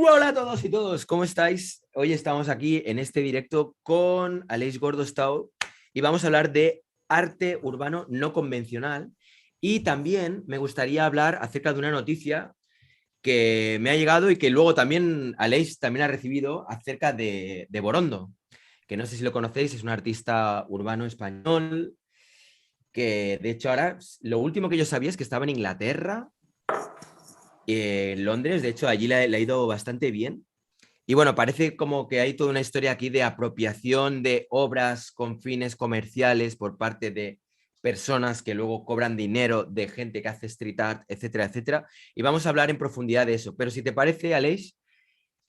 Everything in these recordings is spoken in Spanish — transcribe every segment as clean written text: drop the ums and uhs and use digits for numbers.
Hola a todos y todos, ¿cómo estáis? Hoy estamos aquí en este directo con Aleix Gordostau y vamos a hablar de arte urbano no convencional, y también me gustaría hablar acerca de una noticia que me ha llegado y que luego también Aleix también ha recibido acerca de Borondo, que no sé si lo conocéis, es un artista urbano español que de hecho ahora lo último que yo sabía es que estaba en Inglaterra, en Londres. De hecho allí le ha ido bastante bien. Y bueno, parece como que hay toda una historia aquí de apropiación de obras con fines comerciales por parte de personas que luego cobran dinero de gente que hace street art, etcétera, etcétera. Y vamos a hablar en profundidad de eso. Pero si te parece, Aleix,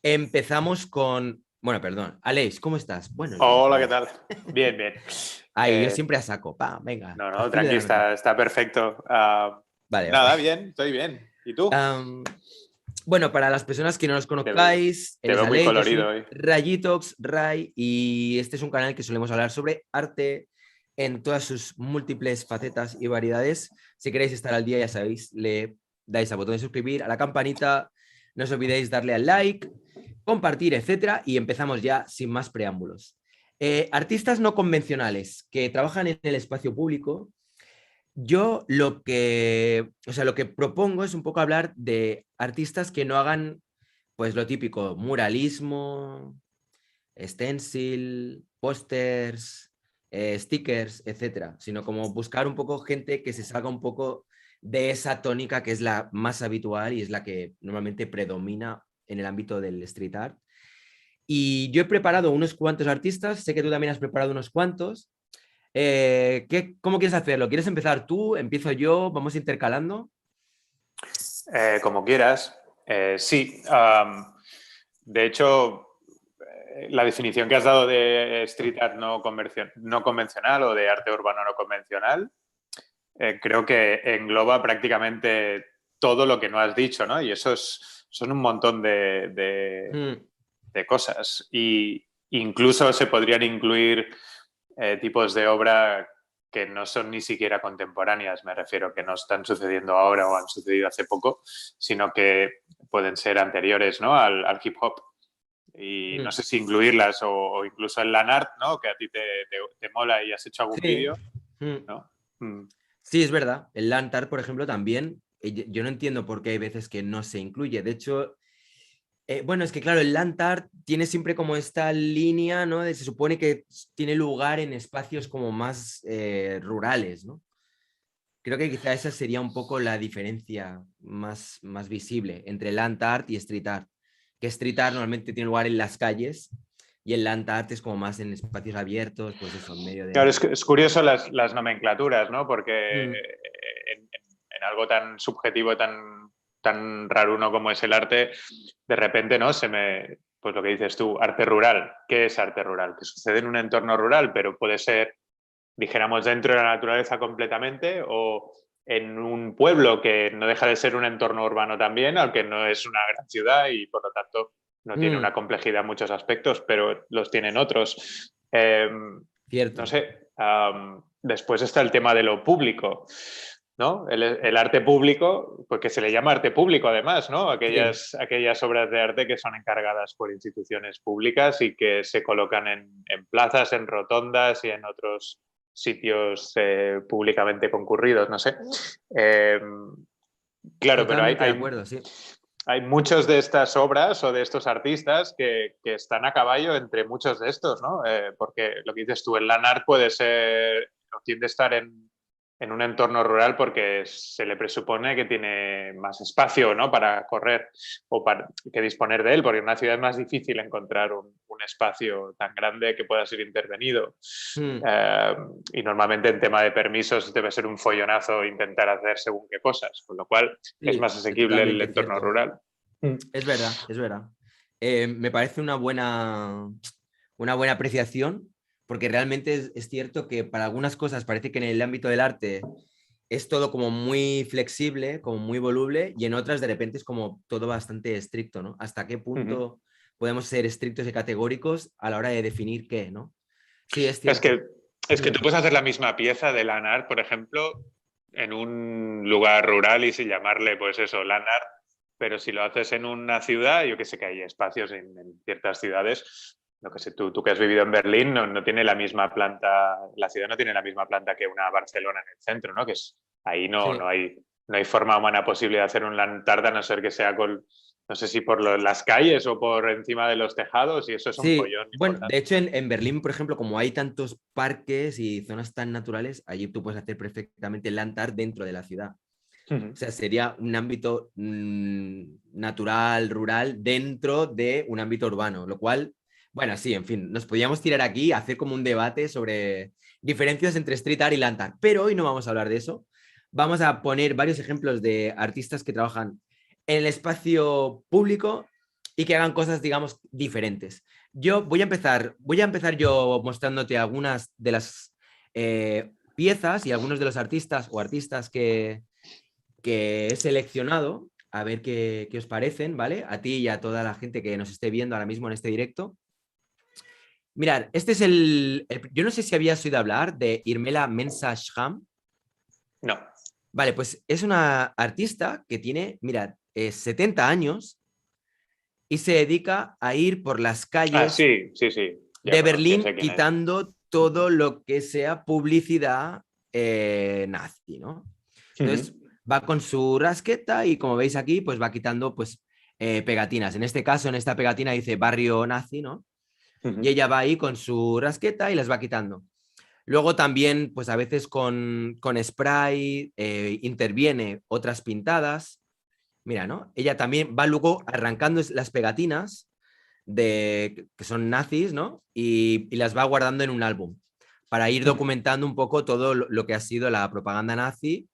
empezamos con... Bueno, perdón. Aleix, ¿cómo estás? Buenos días, Hola, ¿qué Aleix. tal? Bien, bien. Ay, yo Eh, siempre a saco. Pa, venga, no, a no, filo de tranqui, la noticia. está perfecto. Vale, vale. Nada, bien, estoy bien. ¿Y tú? Bueno, para las personas que no nos Te, ve- conozcáis, él Te es veo muy Aleix, yo colorido soy hoy. Rayitox, Ray, y este es un canal que solemos hablar sobre arte en todas sus múltiples facetas y variedades. Si queréis estar al día, ya sabéis, le dais al botón de suscribir, a la campanita, no os olvidéis darle al like, compartir, etcétera, y empezamos ya sin más preámbulos. Artistas no convencionales que trabajan en el espacio público. Yo lo que propongo es un poco hablar de artistas que no hagan, pues lo típico, muralismo, stencil, pósters, stickers, etcétera, sino como buscar un poco gente que se salga un poco de esa tónica que es la más habitual y es la que normalmente predomina en el ámbito del street art. Y yo he preparado unos cuantos artistas, sé que tú también has preparado unos cuantos. ¿Cómo quieres hacerlo? ¿Quieres empezar tú? ¿Empiezo yo? ¿Vamos intercalando? Como quieras. Sí, de hecho, la definición que has dado de street art no convencional o de arte urbano no convencional, creo que engloba prácticamente todo lo que no has dicho, ¿no? Y son un montón Mm, de cosas. Y incluso se podrían incluir tipos de obra que no son ni siquiera contemporáneas, me refiero, que no están sucediendo ahora o han sucedido hace poco, sino que pueden ser anteriores, ¿no? al hip hop. Y no mm, sé si incluirlas o incluso el LAN art, ¿no? Que a ti te mola y has hecho algún sí. vídeo, Mm. ¿no? Mm. Sí, es verdad. El Lantar, por ejemplo, también. Yo no entiendo por qué hay veces que no se incluye. De hecho, bueno, es que claro, el Lantar tiene siempre como esta línea, ¿no? Se supone que tiene lugar en espacios como más rurales, ¿no? Creo que quizá esa sería un poco la diferencia más visible entre land art y street art. Que street art normalmente tiene lugar en las calles y el land art es como más en espacios abiertos, pues eso, en medio Claro, de... es curioso las nomenclaturas, ¿no? Porque Mm, en algo tan subjetivo, tan raro uno como es el arte, de repente, ¿no? Pues lo que dices tú, arte rural. ¿Qué es arte rural? Que sucede en un entorno rural, pero puede ser, dijéramos, dentro de la naturaleza completamente o en un pueblo que no deja de ser un entorno urbano también, aunque no es una gran ciudad y por lo tanto no tiene mm, una complejidad en muchos aspectos, pero los tienen otros. No cierto. sé, después está el tema de lo público, ¿no? El arte público, porque se le llama arte público además, ¿no? Sí. Aquellas obras de arte que son encargadas por instituciones públicas y que se colocan en plazas, en rotondas y en otros sitios públicamente concurridos, no sé. Eh, claro, pero Totalmente de acuerdo, sí. hay muchas de estas obras o de estos artistas que están a caballo entre muchos de estos, ¿no? Porque lo que dices tú, el land art puede ser, o tiende a estar en un entorno rural porque se le presupone que tiene más espacio, ¿no? Para correr o para que disponer de él, porque en una ciudad es más difícil encontrar un espacio tan grande que pueda ser intervenido. Mm, Eh, y normalmente en tema de permisos debe ser un follonazo intentar hacer según qué cosas, con lo cual es sí, más asequible el totalmente entorno cierto. rural. Mm. Es verdad, es verdad. Me parece una buena apreciación, porque realmente es cierto que para algunas cosas parece que en el ámbito del arte es todo como muy flexible, como muy voluble, y en otras de repente es como todo bastante estricto, ¿no? ¿Hasta qué Uh-huh. punto podemos ser estrictos y categóricos a la hora de definir qué, ¿no? Sí, es Es cierto. que, es que Mm, tú puedes hacer la misma pieza de Lanart, por ejemplo, en un lugar rural y sin llamarle, pues eso, Lanart, pero si lo haces en una ciudad, yo que sé que hay espacios en ciertas ciudades, no que sé, tú que has vivido en Berlín, no tiene la misma planta, la ciudad no tiene la misma planta que una Barcelona en el centro, ¿no? Que es, ahí Sí. no hay forma humana posible de hacer un lantard a no ser que sea con, no sé si por las calles o por encima de los tejados, y eso es un Sí, follón bueno, de importante. hecho en Berlín, por ejemplo, como hay tantos parques y zonas tan naturales, allí tú puedes hacer perfectamente land art dentro de la ciudad. O sea, sería un ámbito natural, rural, dentro de un ámbito urbano, lo cual, bueno, sí, en fin, nos podíamos tirar aquí a hacer como un debate sobre diferencias entre street art y land art, pero hoy no vamos a hablar de eso. Vamos a poner varios ejemplos de artistas que trabajan en el espacio público y que hagan cosas, digamos, diferentes. Yo voy a empezar yo mostrándote algunas de las piezas y algunos de los artistas o artistas que he seleccionado, a ver qué os parecen, ¿vale? A ti y a toda la gente que nos esté viendo ahora mismo en este directo. Mirad, este es yo no sé si habías oído hablar de Irmela Mensa Sham. No. Vale, pues es una artista que tiene, mirad, 70 años y se dedica a ir por las Ah, calles sí, sí, sí. Ya de conozco, ya Berlín sé quién es. quitando todo lo que sea publicidad nazi, ¿no? Entonces va con su rasqueta y como veis aquí, pues va quitando pues pegatinas. En este caso, en esta pegatina dice barrio nazi, ¿no? Y ella va ahí con su rasqueta y las va quitando. Luego también, pues a veces con spray interviene otras pintadas. Mira, ¿no? Ella también va luego arrancando las pegatinas que son nazis, ¿no? Y las va guardando en un álbum para ir documentando un poco todo lo que ha sido la propaganda nazi,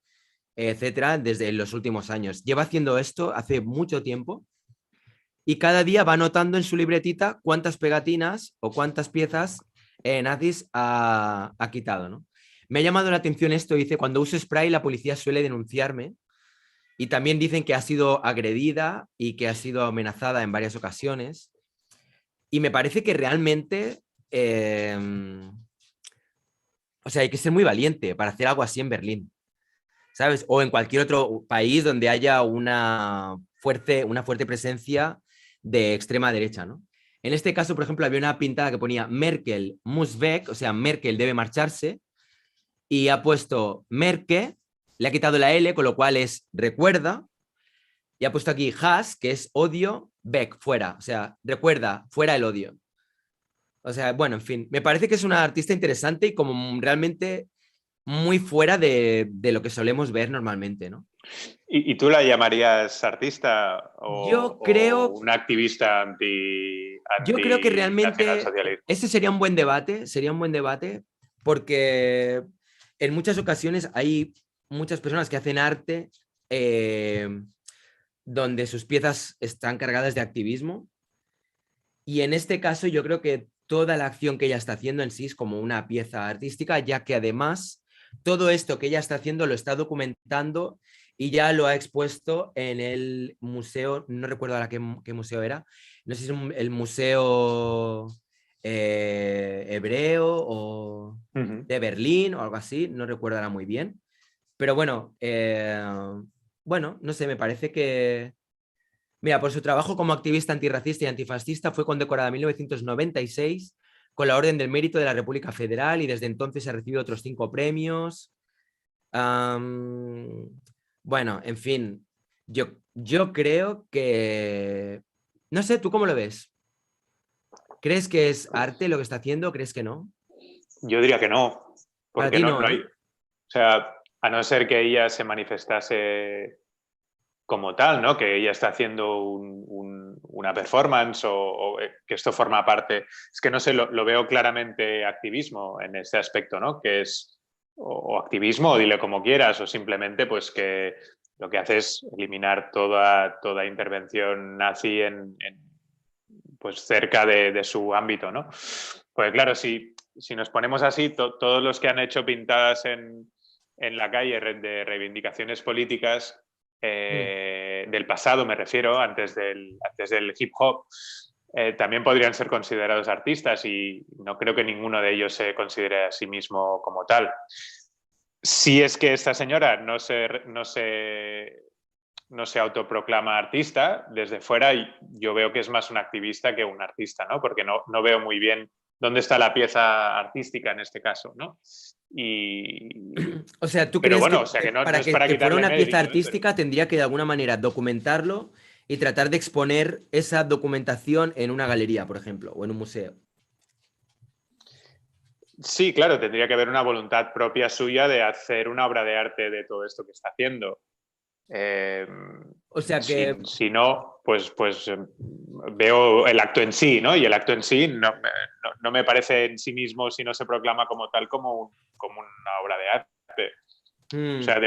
etcétera, desde los últimos años. Lleva haciendo esto hace mucho tiempo y cada día va anotando en su libretita cuántas pegatinas o cuántas piezas nazis ha quitado, ¿no? Me ha llamado la atención esto, dice, cuando uso spray la policía suele denunciarme y también dicen que ha sido agredida y que ha sido amenazada en varias ocasiones. Y me parece que realmente, o sea, hay que ser muy valiente para hacer algo así en Berlín, ¿sabes? O en cualquier otro país donde haya una fuerte presencia de extrema derecha, ¿no? En este caso, por ejemplo, había una pintada que ponía Merkel muss weg, o sea, Merkel debe marcharse, y ha puesto Merkel, le ha quitado la L, con lo cual es recuerda, y ha puesto aquí Hass, que es odio, weg, fuera, o sea, recuerda, fuera el odio. O sea, bueno, en fin, me parece que es una artista interesante y como realmente muy fuera de lo que solemos ver normalmente, ¿no? Y tú la llamarías artista Yo o creo, un activista yo creo que anti realmente nacionalsocialismo? ese sería un buen debate, porque en muchas ocasiones hay muchas personas que hacen arte eh, donde sus piezas están cargadas de activismo. Y en este caso yo creo que toda la acción que ella está haciendo en sí es como una pieza artística, ya que además todo esto que ella está haciendo lo está documentando y ya lo ha expuesto en el museo, no recuerdo ahora qué museo era, no sé si es el museo hebreo o de Berlín o algo así, no recuerdo ahora muy bien, pero bueno, no sé, me parece que mira, por su trabajo como activista antirracista y antifascista fue condecorada en 1996 con la Orden del Mérito de la República Federal y desde entonces ha recibido otros 5 premios. Am, bueno, en fin, yo creo que... No sé, ¿tú cómo lo ves? ¿Crees que es arte lo que está haciendo? ¿Crees que no? Yo diría que no, Para porque ti no, no hay, ¿no? o sea, a no ser que ella se manifestase como tal, ¿no? Que ella está haciendo una performance o que esto forma parte. Es que no sé, lo veo claramente activismo en este aspecto, ¿no? Que es o activismo, o dile como quieras, o simplemente pues que lo que hace es eliminar toda intervención nazi pues cerca de su ámbito, ¿no? Pues claro, si nos ponemos así, todos los que han hecho pintadas en la calle de reivindicaciones políticas Mm. del pasado, me refiero, antes del hip hop, también podrían ser considerados artistas y no creo que ninguno de ellos se considere a sí mismo como tal. Si es que esta señora no se no se autoproclama artista, desde fuera yo veo que es más un activista que un artista, ¿no? Porque no veo muy bien dónde está la pieza artística en este caso, ¿no? O sea, ¿tú Pero crees bueno, que o sea, que no para es para que fuera quitarle una pieza mérito, ¿eh? Pero artística tendría que de alguna manera documentarlo y tratar de exponer esa documentación en una galería, por ejemplo, o en un museo? sí, claro, tendría que haber una voluntad propia suya de hacer una obra de arte de todo esto que está haciendo. Eh, O sea que, si no, pues veo el acto en sí, ¿no? Y el acto en sí no me parece en sí mismo, si no se proclama como tal, como una obra de arte. O sea,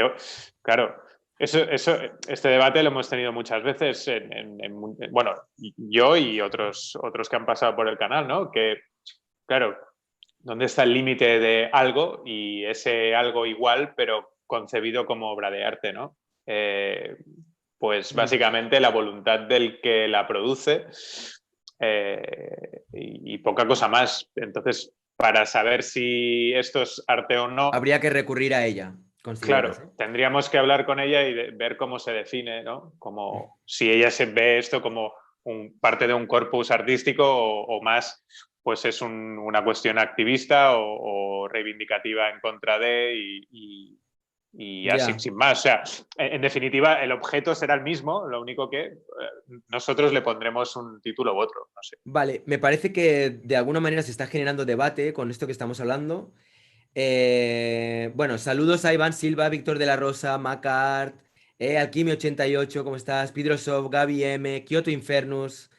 claro, este debate lo hemos tenido muchas veces, bueno, yo y otros que han pasado por el canal, ¿no? Que, claro, ¿dónde está el límite de algo y ese algo igual, pero concebido como obra de arte, ¿no? Pues básicamente la voluntad del que la produce y poca cosa más. Entonces, para saber si esto es arte o no, habría que recurrir a ella, consideras, ¿eh? claro, tendríamos que hablar con ella y ver cómo se define, ¿no? Como si ella se ve esto como parte de un corpus artístico o más, pues es una cuestión activista o reivindicativa en contra de y así, Ya. sin más. O sea, en definitiva, el objeto será el mismo, lo único que nosotros le pondremos un título u otro, no sé. Vale, me parece que de alguna manera se está generando debate con esto que estamos hablando. Bueno, saludos a Iván Silva, Víctor de la Rosa, Macart, Alquimia88, ¿cómo estás? Pidrosov, Gaby M, Kyoto Infernus,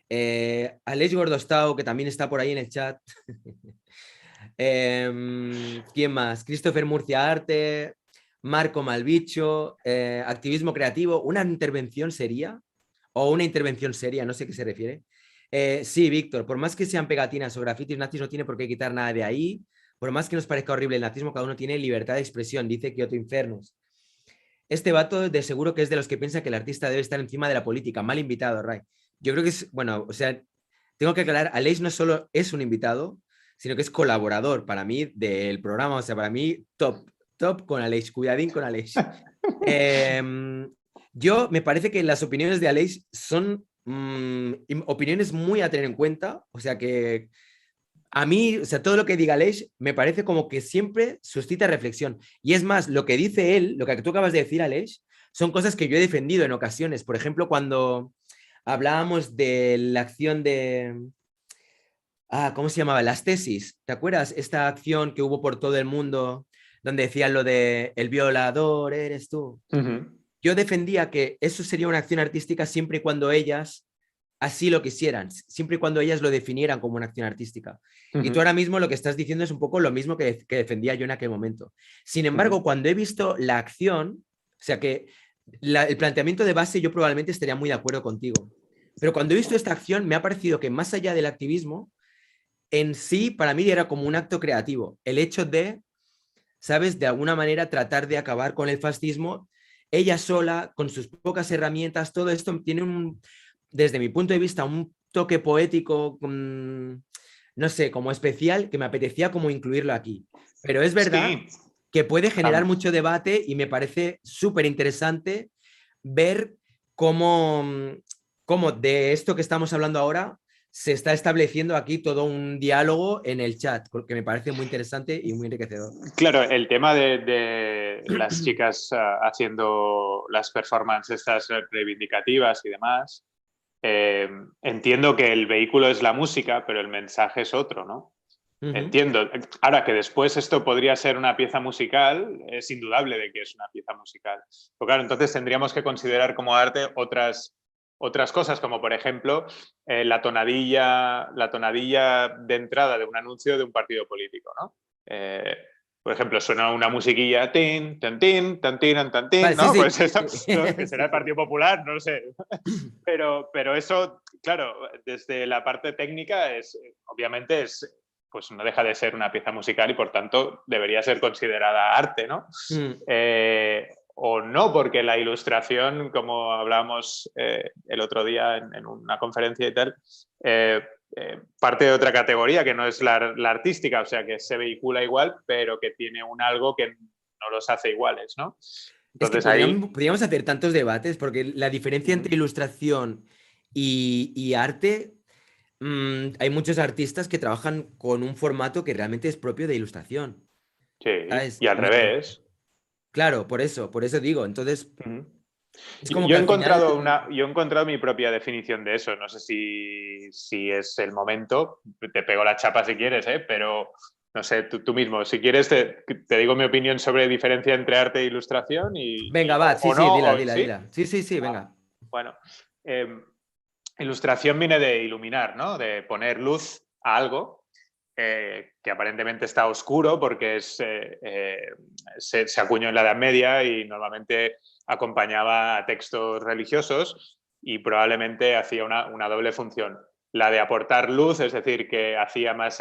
Aleix Gordostao, que también está por ahí en el chat. ¿Quién más? Christopher Murcia Arte, Marco Malbicho, activismo creativo. ¿Una intervención sería? O una intervención seria, no sé a qué se refiere. Sí, Víctor, por más que sean pegatinas o grafitis nazis, no tiene por qué quitar nada de ahí. Por más que nos parezca horrible el nazismo, cada uno tiene libertad de expresión, dice Kyoto Infernus. Este vato de seguro que es de los que piensa que el artista debe estar encima de la política. Mal invitado, Ray. Yo creo que es, bueno, o sea, tengo que aclarar, Aleix no solo es un invitado, sino que es colaborador para mí del programa. O sea, para mí, top con Aleix, cuidadín con Aleix. Yo me parece que las opiniones de Aleix son opiniones muy a tener en cuenta. O sea que a mí, o sea, todo lo que diga Aleix me parece como que siempre suscita reflexión. Y es más, lo que dice él, lo que tú acabas de decir, Aleix, son cosas que yo he defendido en ocasiones. Por ejemplo, cuando hablábamos de la acción de... ¿cómo se llamaba? Las tesis. ¿Te acuerdas? Esta acción que hubo por todo el mundo donde decían lo de el violador eres tú. Yo defendía que eso sería una acción artística siempre y cuando ellas así lo quisieran, siempre y cuando ellas lo definieran como una acción artística. Y tú ahora mismo lo que estás diciendo es un poco lo mismo que defendía yo en aquel momento. Sin embargo, cuando he visto la acción, o sea que el planteamiento de base yo probablemente estaría muy de acuerdo contigo. Pero cuando he visto esta acción me ha parecido que más allá del activismo, en sí para mí era como un acto creativo. El hecho de, ¿sabes? De alguna manera tratar de acabar con el fascismo, ella sola, con sus pocas herramientas, todo esto tiene desde mi punto de vista, un toque poético, no sé, como especial, que me apetecía como incluirlo aquí. Pero es verdad Sí. que puede generar mucho debate y me parece súper interesante ver cómo de esto que estamos hablando ahora se está estableciendo aquí todo un diálogo en el chat, que me parece muy interesante y muy enriquecedor. Claro, el tema de las chicas haciendo las performances estas reivindicativas y demás, entiendo que el vehículo es la música, pero el mensaje es otro, ¿no? Entiendo. Ahora que después esto podría ser una pieza musical, es indudable de que es una pieza musical. Pero claro, entonces tendríamos que considerar como arte otras cosas, como por ejemplo la tonadilla de entrada de un anuncio de un partido político, ¿no? Por ejemplo, suena una musiquilla, tin, tan, tin, tan, tin, tan, tin, Vale, sí, ¿no? sí. Pues esto, ¿no? Que Sí, será el sí. Partido Popular, no sé. Pero eso, claro, desde la parte técnica obviamente pues no deja de ser una pieza musical y por tanto debería ser considerada arte, ¿no? Mm. O no, porque la ilustración, como hablábamos el otro día en una conferencia y tal, parte de otra categoría que no es la artística, o sea que se vehicula igual, pero que tiene un algo que no los hace iguales, ¿no? Es que Entonces ahí, podríamos hacer tantos debates porque la diferencia ujú, entre ilustración y arte, hay muchos artistas que trabajan con un formato que realmente es propio de ilustración, sí, ¿sabes? y al revés. Claro, por eso digo. Entonces, Ujú. es como Yo que he al final... encontrado yo he encontrado mi propia definición de eso. No sé si es el momento. Te pego la chapa si quieres, ¿eh? Pero no sé, tú mismo. Si quieres, te digo mi opinión sobre diferencia entre arte e ilustración Venga, va, sí, o sí, no, dila, o dila, sí. dila. Sí, sí, sí, Ah, venga. bueno, eh, ilustración viene de iluminar, ¿no? De poner luz a algo que aparentemente está oscuro porque se acuñó en la Edad Media y normalmente acompañaba a textos religiosos y probablemente hacía una doble función. La de aportar luz, es decir, que hacía más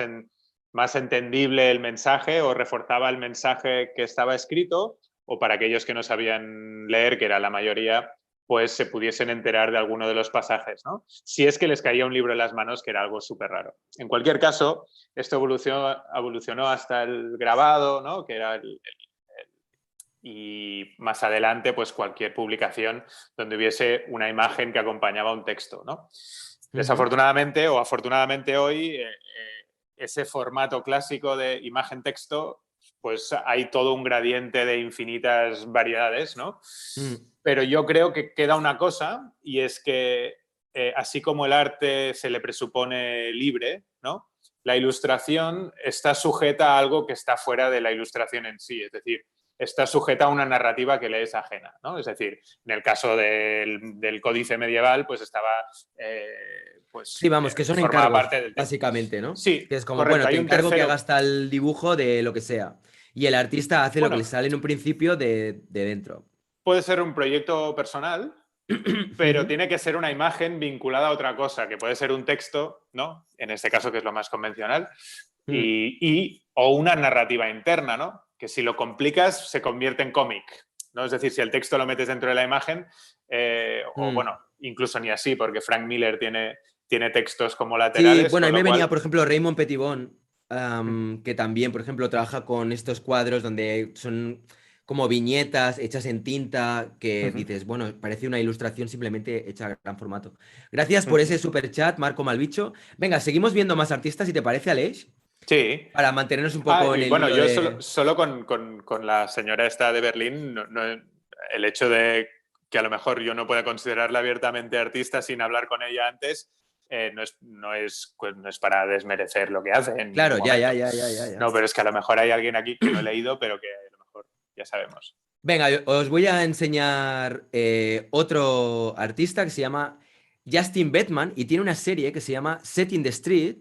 entendible el mensaje o reforzaba el mensaje que estaba escrito, o para aquellos que no sabían leer, que era la mayoría, pues se pudiesen enterar de alguno de los pasajes, ¿no? Si es que les caía un libro en las manos, que era algo súper raro. En cualquier caso, esto evolucionó hasta el grabado, ¿no? Que era y más adelante, pues cualquier publicación donde hubiese una imagen que acompañaba un texto, ¿no? Ujú. Desafortunadamente o afortunadamente hoy, ese formato clásico de imagen-texto, pues hay todo un gradiente de infinitas variedades, ¿no? Mm. Pero yo creo que queda una cosa y es que así como el arte se le presupone libre, ¿no? La ilustración está sujeta a algo que está fuera de la ilustración en sí, es decir, está sujeta a una narrativa que le es ajena, ¿no? Es decir, en el caso del códice medieval, pues estaba, Sí, vamos, que son formaba encargos, parte del texto. básicamente, ¿no? Sí, Que es como, correcto, bueno, te hay un encargo que tercero, hagas tal dibujo de lo que sea. Y el artista hace lo que le bueno, sale en un principio de dentro. puede ser un proyecto personal, pero Ujú. tiene que ser una imagen vinculada a otra cosa, que puede ser un texto, ¿no? En este caso, que es lo más convencional, Mm. o una narrativa interna, ¿no? Que si lo complicas se convierte en cómic, ¿no? Es decir, si el texto lo metes dentro de la imagen, o Mm. bueno, incluso ni así, porque Frank Miller tiene textos como Sí, laterales, bueno, a con mí me lo venía, cual... por ejemplo, Raymond Pettibon, Ujú, que también, por ejemplo, trabaja con estos cuadros donde son como viñetas hechas en tinta, que ujú, dices, bueno, parece una ilustración simplemente hecha a gran formato. Gracias por ujú. ese super chat, Marco Malbicho. Venga, seguimos viendo más artistas, si te parece, Aleix, Sí. para mantenernos un Ah, poco en y el bueno, hilo yo solo, de... solo con la señora esta de Berlín, el hecho de que a lo mejor yo no pueda considerarla abiertamente artista sin hablar con ella antes, no es para desmerecer lo que hace en Claro, ningún ya, ya, momento. ya, ya, ya, ya. No, pero es que a lo mejor hay alguien aquí que no he leído, pero que a lo mejor ya sabemos. Venga, os voy a enseñar otro artista que se llama Justin Bettman y tiene una serie que se llama Set in the Street,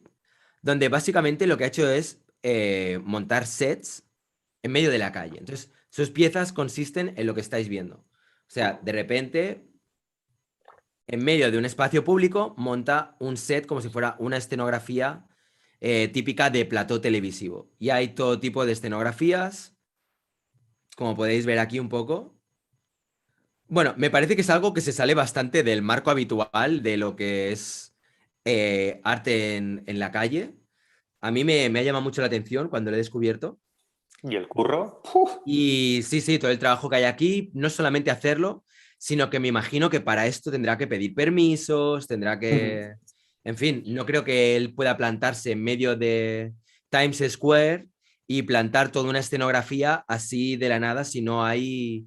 donde básicamente lo que ha hecho es montar sets en medio de la calle. Entonces, sus piezas consisten en lo que estáis viendo. O sea, de repente, en medio de un espacio público, monta un set como si fuera una escenografía típica de plató televisivo. Y hay todo tipo de escenografías, como podéis ver aquí un poco. Bueno, me parece que es algo que se sale bastante del marco habitual de lo que es arte en la calle. A mí me ha llamado mucho la atención cuando lo he descubierto. ¿Y el curro? ¡Uf! Y sí, sí, todo el trabajo que hay aquí, no solamente hacerlo, sino que me imagino que para esto tendrá que pedir permisos, tendrá que... En fin, no creo que él pueda plantarse en medio de Times Square y plantar toda una escenografía así de la nada si no hay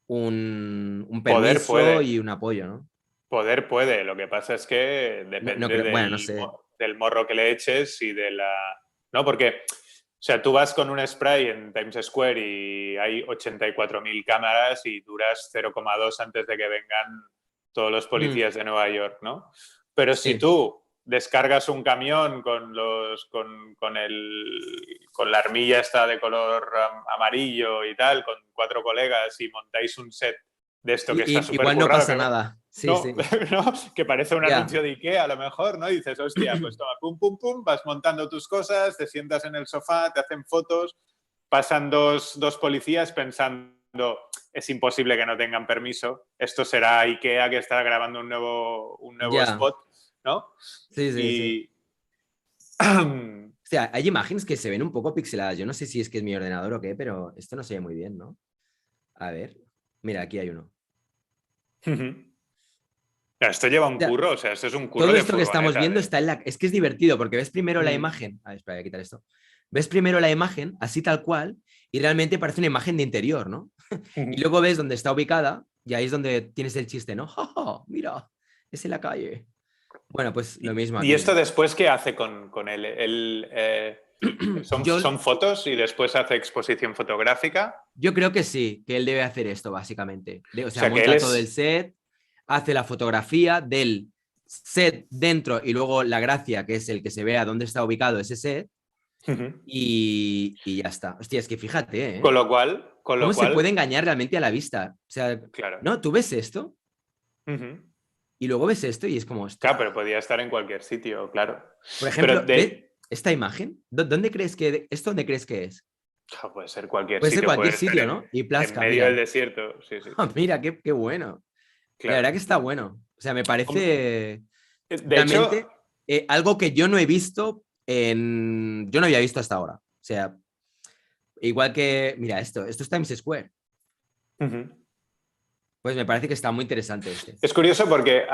un Poder permiso puede, y un apoyo, ¿no? poder puede. Lo que pasa es que No, no depende creo, bueno, no sé. del morro que le eches y de la... ¿No? Porque, o sea, tú vas con un spray en Times Square y hay 84.000 cámaras y duras 0,2 antes de que vengan todos los Mm, policías de Nueva York, ¿no? Pero si sí. tú descargas un camión con la armilla esta de color amarillo y tal, con 4 colegas y montáis un set de esto que está súper Igual no currado, pasa que nada. Sí, no, sí. ¿no? Que parece un Ya. anuncio de Ikea a lo mejor, ¿no? Y dices, hostia, pues toma, pum, pum, pum, vas montando tus cosas, te sientas en el sofá, te hacen fotos, pasan dos policías pensando, es imposible que no tengan permiso, esto será Ikea que está grabando un nuevo Ya. spot, ¿no? Sí, sí, sí. Y... O sea, hay imágenes que se ven un poco pixeladas. Yo no sé si es que es mi ordenador o qué, pero esto no se ve muy bien, ¿no? A ver. Mira, aquí hay uno. Ujú. Esto lleva un Ya, curro, o sea, esto es un curro todo de esto que estamos furgoneta. viendo está en la... Es que es divertido porque ves primero la Mm. imagen. A ver, espera, voy a quitar esto. Ves primero la imagen, así tal cual, y realmente parece una imagen de interior, ¿no? Y Ujú. luego ves dónde está ubicada y ahí es donde tienes el chiste, ¿no? ¡Ja, ja! Mira, es en la calle. Bueno, pues lo mismo ¿Y aquí, esto ¿no? después qué hace con él? Yo, Son fotos y después hace exposición fotográfica? yo creo que sí, que él debe hacer esto, básicamente. O O sea, sea, que él monta todo el es... set, hace la fotografía del set dentro y luego la gracia, que es el que se vea dónde está ubicado ese set, Ujú. y ya está. Hostia, es que fíjate, ¿eh? Con ¿Cómo lo se puede cual, engañar realmente a la vista? O sea, claro. ¿no? Tú ves esto Ujú. y luego ves esto y es como, Claro, ostras. pero podía estar en cualquier sitio, claro. Por Pero ejemplo, ¿ves esta imagen? ¿Dónde crees que, esto dónde crees que es? puede ser cualquier Puede ser sitio, cualquier puede estar sitio, ¿no? Y en plasca, medio del mira. desierto. Sí, sí, Mira, qué bueno. La claro. verdad que está bueno. O sea, me Hom- parece De hecho, realmente algo que yo no he visto Yo no había visto hasta ahora. O sea, igual que... Mira, esto es Times Square. ujú. Pues me parece que está muy interesante este. Es curioso porque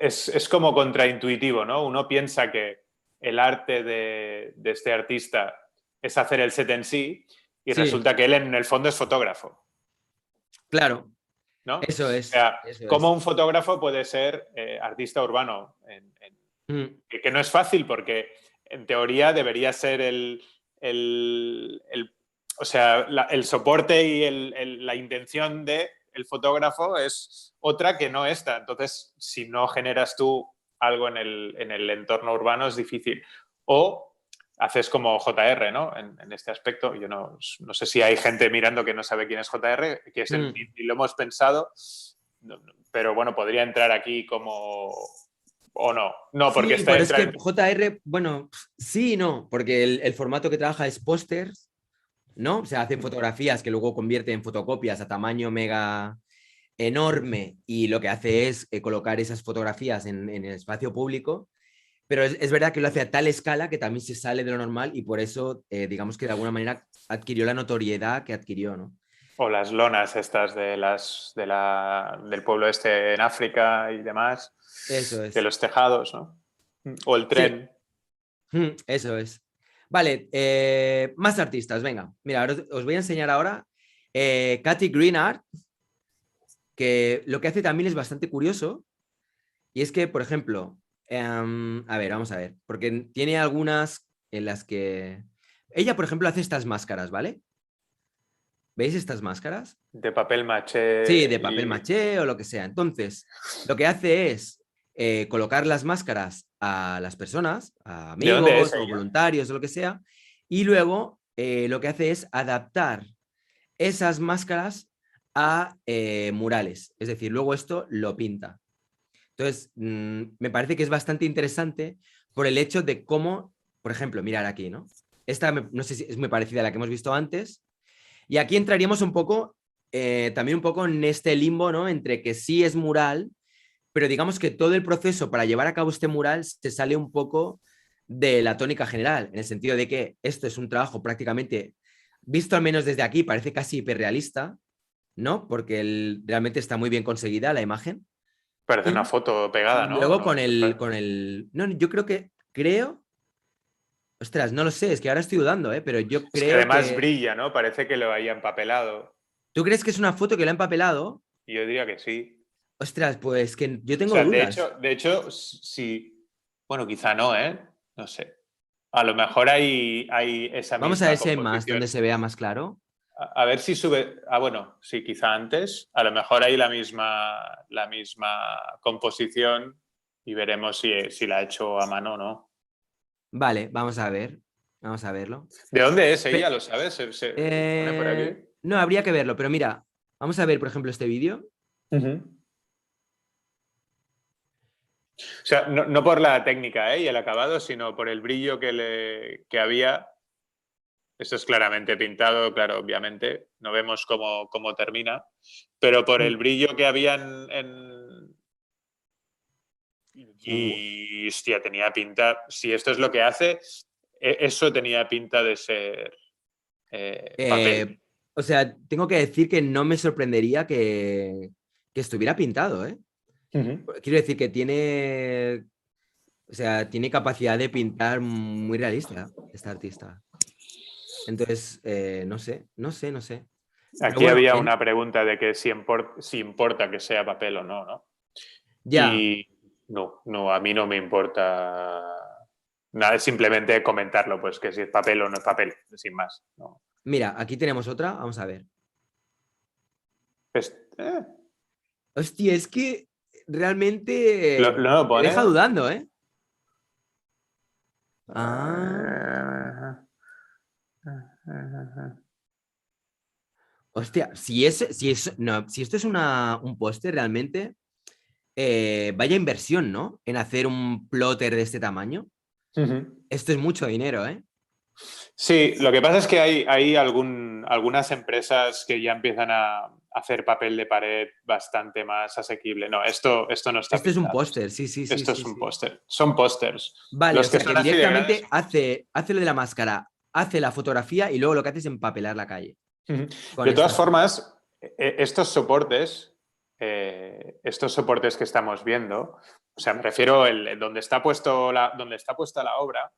es como contraintuitivo, ¿no? Uno piensa que el arte de este artista es hacer el set en sí y Sí, resulta que él en el fondo es fotógrafo, claro. ¿no? O Eso es. sea, Eso ¿cómo es. un fotógrafo puede ser artista urbano? Mm, Que no es fácil porque en teoría debería ser o sea, el soporte y la intención de el fotógrafo es otra que no esta. Entonces, si no generas tú algo en el entorno urbano es difícil. O haces como JR, ¿no? En este aspecto. Yo no sé si hay gente mirando que no sabe quién es JR, que es mm. ni lo hemos pensado, pero bueno, podría entrar aquí como... ¿O no? No, porque Sí, está pero es entra que en... JR, bueno, sí y no, porque el formato que trabaja es pósters, ¿no? O sea, hace fotografías que luego convierte en fotocopias a tamaño mega enorme y lo que hace es colocar esas fotografías en el espacio público, pero es verdad que lo hace a tal escala que también se sale de lo normal y por eso, digamos que de alguna manera adquirió la notoriedad que adquirió, ¿no? O las lonas estas del pueblo este en África y demás, Eso de es. los tejados, ¿no? O el Sí, tren. eso es. Vale, más artistas, venga. Mira, ahora os voy a enseñar ahora Katy Greenart, que lo que hace también es bastante curioso, y es que, por ejemplo, a ver, vamos a ver, porque tiene algunas en las que... Ella, por ejemplo, hace estas máscaras, ¿vale? ¿Veis estas máscaras? De papel Sí, maché de papel y... maché o lo que sea. Entonces, lo que hace es colocar las máscaras a las personas, a ¿De dónde es amigos o ella? voluntarios o lo que sea, y luego lo que hace es adaptar esas máscaras a murales. Es decir, luego esto lo pinta. Entonces, me parece que es bastante interesante por el hecho de cómo, por ejemplo, mirar aquí, ¿no? Esta no sé si es muy parecida a la que hemos visto antes. Y aquí entraríamos un poco, también un poco en este limbo, ¿no? Entre que sí es mural, pero digamos que todo el proceso para llevar a cabo este mural se sale un poco de la tónica general, en el sentido de que esto es un trabajo prácticamente, visto al menos desde aquí, parece casi hiperrealista, ¿no? Porque realmente está muy bien conseguida la imagen. Parece una Y, foto pegada, y ¿no? luego No, no, yo creo, ostras, no lo sé, es que ahora estoy dudando, ¿eh? Pero yo es que creo además que, brilla, ¿no? Parece que lo haya empapelado. ¿tú crees que es una foto que la ha empapelado? Y yo diría que sí. Ostras, pues que yo O tengo sea, dudas. de hecho, sí. Bueno, quizá no, ¿eh? No sé. A lo mejor hay esa Vamos a ver misma si hay más donde composición. se vea más claro. A ver si sube. Ah, bueno, sí, quizá antes. A lo mejor hay la misma composición y veremos si la ha hecho a mano o no. Vale, vamos a ver. Vamos a verlo. ¿De dónde es ella? Pe- ¿Lo sabes? Se pone por aquí? no, habría que verlo, pero mira, vamos a ver, por ejemplo, este vídeo. Ujú. O sea, no por la técnica, ¿eh? Y el acabado, sino por el brillo que había. Esto es claramente pintado, claro, obviamente. No vemos cómo termina. Pero por el Mm. brillo que había Uh, y, hostia, tenía pinta. Si esto es lo que hace, eso tenía pinta de ser eh, papel. O sea, tengo que decir que no me sorprendería que estuviera pintado, ¿eh? Ujú. Quiero decir que tiene, o sea, tiene capacidad de pintar muy realista este artista. Entonces, no sé. Pero Aquí bueno, había una pregunta de que si importa que sea papel o no, ¿no? ya, Y no, no, a mí no me importa nada, es simplemente comentarlo, pues que si es papel o no es papel, sin más. ¿No? mira, aquí tenemos otra, vamos a ver. Es- eh, Hostia, es que realmente lo te deja pone. dudando, ¿eh? Ah, hostia, si esto es un póster realmente, vaya inversión, ¿no? En hacer un plotter de este tamaño. Ujú. Esto es mucho dinero, ¿eh? Sí, lo que pasa es que hay algunas empresas que ya empiezan a hacer papel de pared bastante más asequible. No, esto no está Esto es un pintado. póster, sí, sí, sí, Esto sí, es un sí. póster. Son pósters. Vale, o Los que sea que son así de grandes directamente son pósters. hace lo de la máscara, hace la fotografía y luego lo que hace es empapelar la calle Ujú. con De todas estas. formas, estos soportes que estamos viendo, o sea, me refiero donde está donde está puesta la obra,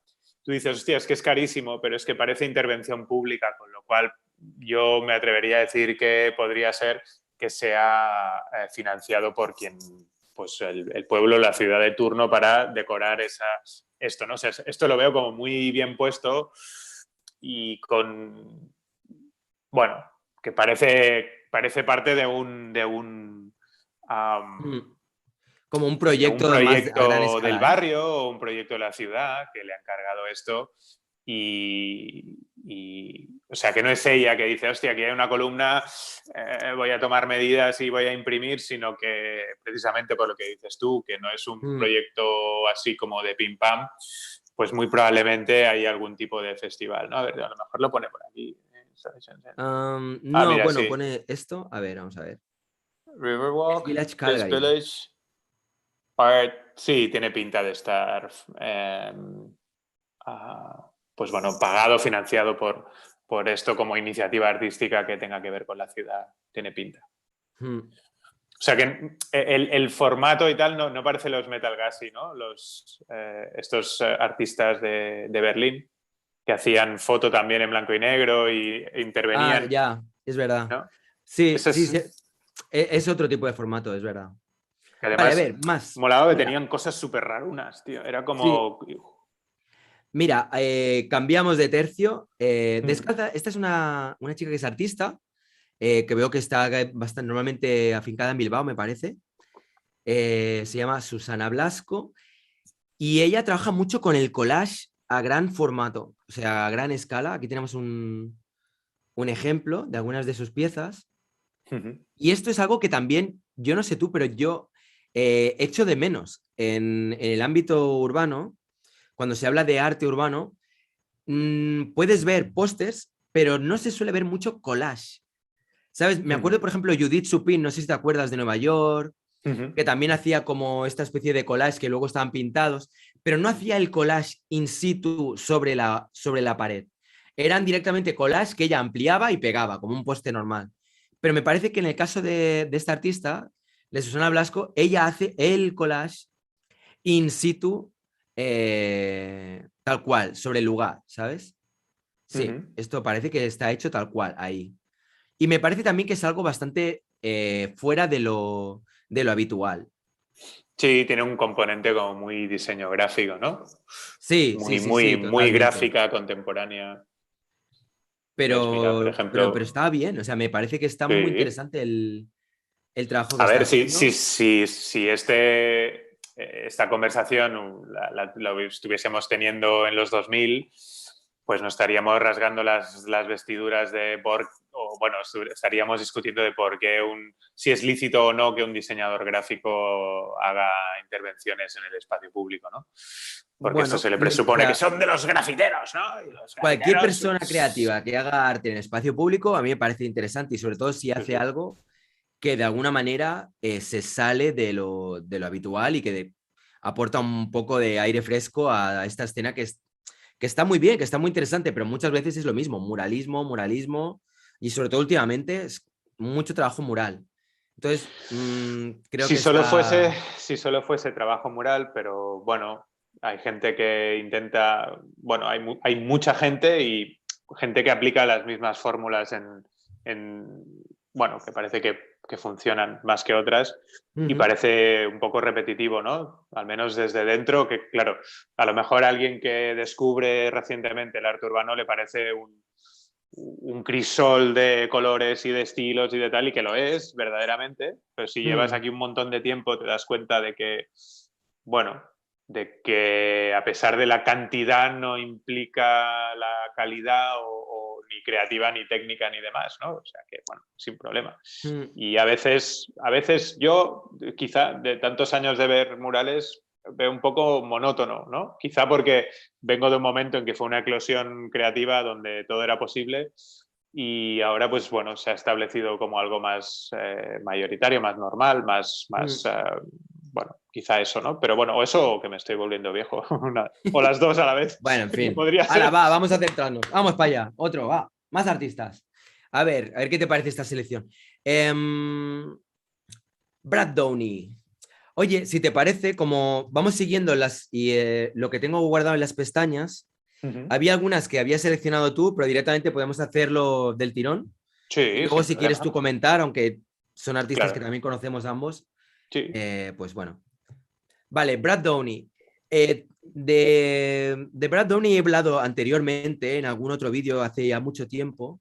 tú dices, hostia, es que es carísimo, pero es que parece intervención pública, con lo cual yo me atrevería a decir que podría ser que sea financiado por quien, pues el pueblo, la ciudad de turno para decorar esto, ¿no? O sea, esto lo veo como muy bien puesto y con, bueno, que parece parte Mm, como un de un proyecto más a gran proyecto del escala, ¿eh? barrio o un proyecto de la ciudad que le ha encargado esto o sea, que no es ella que dice, hostia, aquí hay una columna, voy a tomar medidas y voy a imprimir, sino que precisamente por lo que dices tú, que no es un Mm. proyecto así como de pim pam, pues muy probablemente hay algún tipo de festival, ¿no? A ver, a lo mejor lo pone por aquí. Ah, No, mira, bueno, sí. pone esto. A ver, vamos a ver. Es Riverwalk, Village This Calgary. Village, Art. Sí, tiene pinta de estar, pues bueno, pagado, financiado por esto como iniciativa artística que tenga que ver con la ciudad. Tiene pinta. Mm. O sea que el formato y tal no parece los Metal Gassy, ¿no? Estos artistas de Berlín que hacían foto también en blanco y negro e Ah, intervenían, ya, es verdad. ¿no? Sí, Eso sí, es sí. Es otro tipo de formato, es verdad. que Vale, a además ver, más. molaba que Mira, tenían cosas súper rarunas, tío. Era sí, como... mira, cambiamos de tercio. Mm, Descalza, esta es una chica que es artista, que veo que está bastante normalmente afincada en Bilbao, me parece. Se llama Susana Blasco y ella trabaja mucho con el collage a gran formato, o sea, a gran escala. Aquí tenemos un ejemplo de algunas de sus piezas. ujú, Y esto es algo que también, yo no sé tú, pero yo echo de menos en el ámbito urbano, cuando se habla de arte urbano, puedes ver pósters, pero no se suele ver mucho collage. ¿Sabes? Me acuerdo, ujú, por ejemplo, Judith Supin, no sé si te acuerdas de Nueva York, ujú. que también hacía como esta especie de collage que luego estaban pintados, pero no hacía el collage in situ sobre la pared. Eran directamente collage que ella ampliaba y pegaba, como un poste normal. Pero me parece que en el caso de esta artista, de Susana Blasco, ella hace el collage in situ, tal cual, sobre el lugar, ¿sabes? Sí, Ujú. esto parece que está hecho tal cual ahí. Y me parece también que es algo bastante fuera de lo habitual. Sí, tiene un componente como muy diseño gráfico, ¿no? Sí, sí, Muy, sí, muy, sí, muy totalmente. gráfica, contemporánea. ¿Ves? Mira, por Pero ejemplo, está bien, o sea, me parece que está muy sí. interesante el trabajo que A está ver, haciendo. si esta conversación la estuviésemos teniendo en los 2000, pues nos estaríamos rasgando las vestiduras de por, o bueno, estaríamos discutiendo de por qué si es lícito o no que un diseñador gráfico haga intervenciones en el espacio público, ¿no? Porque esto Bueno, se le o presupone que sea, son de los grafiteros, ¿no? Y los cualquier grafiteros... persona creativa que haga arte en espacio público a mí me parece interesante y sobre todo si Sí, hace sí. algo que de alguna manera se sale de lo habitual y que aporta un poco de aire fresco a esta escena que está muy bien, que está muy interesante, pero muchas veces es lo mismo, muralismo, muralismo, y sobre todo últimamente es mucho trabajo mural. Entonces, creo Si que solo fuese, está... si solo fuese trabajo mural, pero bueno, hay gente que intenta, bueno, hay mucha gente y gente que aplica las mismas fórmulas en, bueno, que parece que funcionan más que otras y Ujú. parece un poco repetitivo, ¿no? Al menos desde dentro, que claro, a lo mejor a alguien que descubre recientemente el arte urbano le parece un crisol de colores y de estilos y de tal, y que lo es verdaderamente, pero si llevas Mm. aquí un montón de tiempo te das cuenta de que, bueno, de que a pesar de la cantidad no implica la calidad o ni creativa, ni técnica, ni demás, ¿no? O sea que, bueno, sin problema. Mm. Y a veces yo, quizá de tantos años de ver murales, veo un poco monótono, ¿no? Quizá porque vengo de un momento en que fue una eclosión creativa donde todo era posible y ahora, pues bueno, se ha establecido como algo más mayoritario, más normal, Mm. bueno, quizá eso, ¿no? Pero bueno, o eso o que me estoy volviendo viejo, o las dos a la vez, Bueno, en que fin. podría Ahora ser. va, vamos a centrarnos. Vamos para allá. Otro, va. Más artistas. A ver qué te parece esta selección. Brad Downey. Oye, si te parece, como vamos siguiendo lo que tengo guardado en las pestañas, Ujú. había algunas que había seleccionado tú, pero directamente podemos hacerlo del tirón. Y Sí, luego, sin si quieres tú problema. comentar, aunque son artistas que Claro, también conocemos ambos, sí. pues bueno. Vale, Brad Downey. De Brad Downey he hablado anteriormente en algún otro vídeo hace ya mucho tiempo.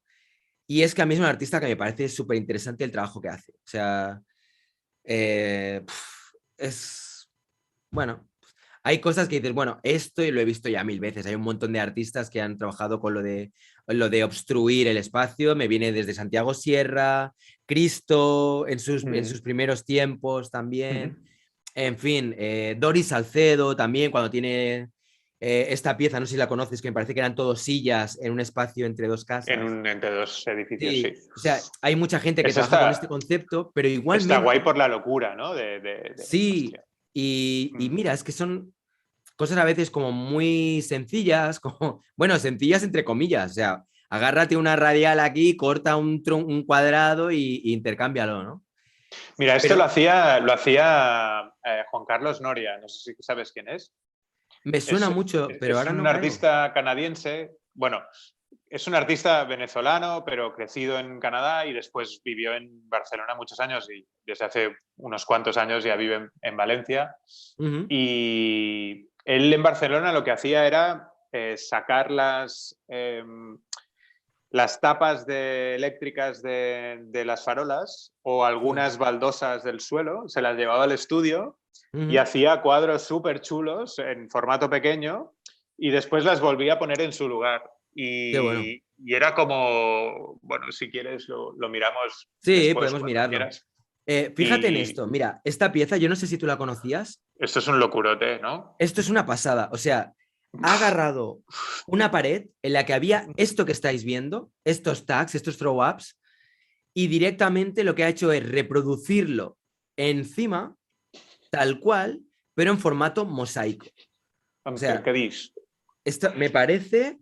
Y es que a mí es un artista que me parece súper interesante el trabajo que hace. O sea, es, bueno, hay cosas que dices, bueno, esto y lo he visto ya mil veces. Hay un montón de artistas que han trabajado con lo de obstruir el espacio. Me viene desde Santiago Sierra, Cristo en Ujú, sus primeros tiempos ujú. también. En fin, Doris Salcedo también cuando tiene esta pieza, no sé si la conoces, que me parece que eran todos sillas en un espacio entre dos casas. Entre dos edificios, sí. Sí, o sea, hay mucha gente que Eso trabaja con este está, concepto, pero está guay igualmente, por la locura, ¿no? sí, Hostia. y Mm. mira, es que son cosas a veces como muy sencillas, como, bueno, sencillas entre comillas, o sea, agárrate una radial aquí, corta un cuadrado y intercámbialo, ¿no? Mira, esto Pero lo hacía Juan Carlos Noria, no sé si sabes quién es. me suena Es, mucho, pero es ahora un no caigo. artista canadiense, bueno, es un artista venezolano, pero crecido en Canadá y después vivió en Barcelona muchos años y desde hace unos cuantos años ya vive en Valencia. Ujú. Y él en Barcelona lo que hacía era sacar las tapas eléctricas de las farolas o Sí. algunas baldosas del suelo, se las llevaba al estudio y Ujú. hacía cuadros súper chulos en formato pequeño y después las volvía a poner en su lugar. Qué bueno. Y era como, bueno, si quieres lo miramos Sí, después podemos cuando mirarlo. quieras. Fíjate en Y esto, mira, esta pieza, yo no sé si tú la conocías. esto es un locurote, ¿no? Esto es una pasada. O sea, ha agarrado una pared en la que había esto que estáis viendo, estos tags, estos throw-ups, y directamente lo que ha hecho es reproducirlo encima, tal cual, pero en formato mosaico. O sea, ¿Qué dices? esto me parece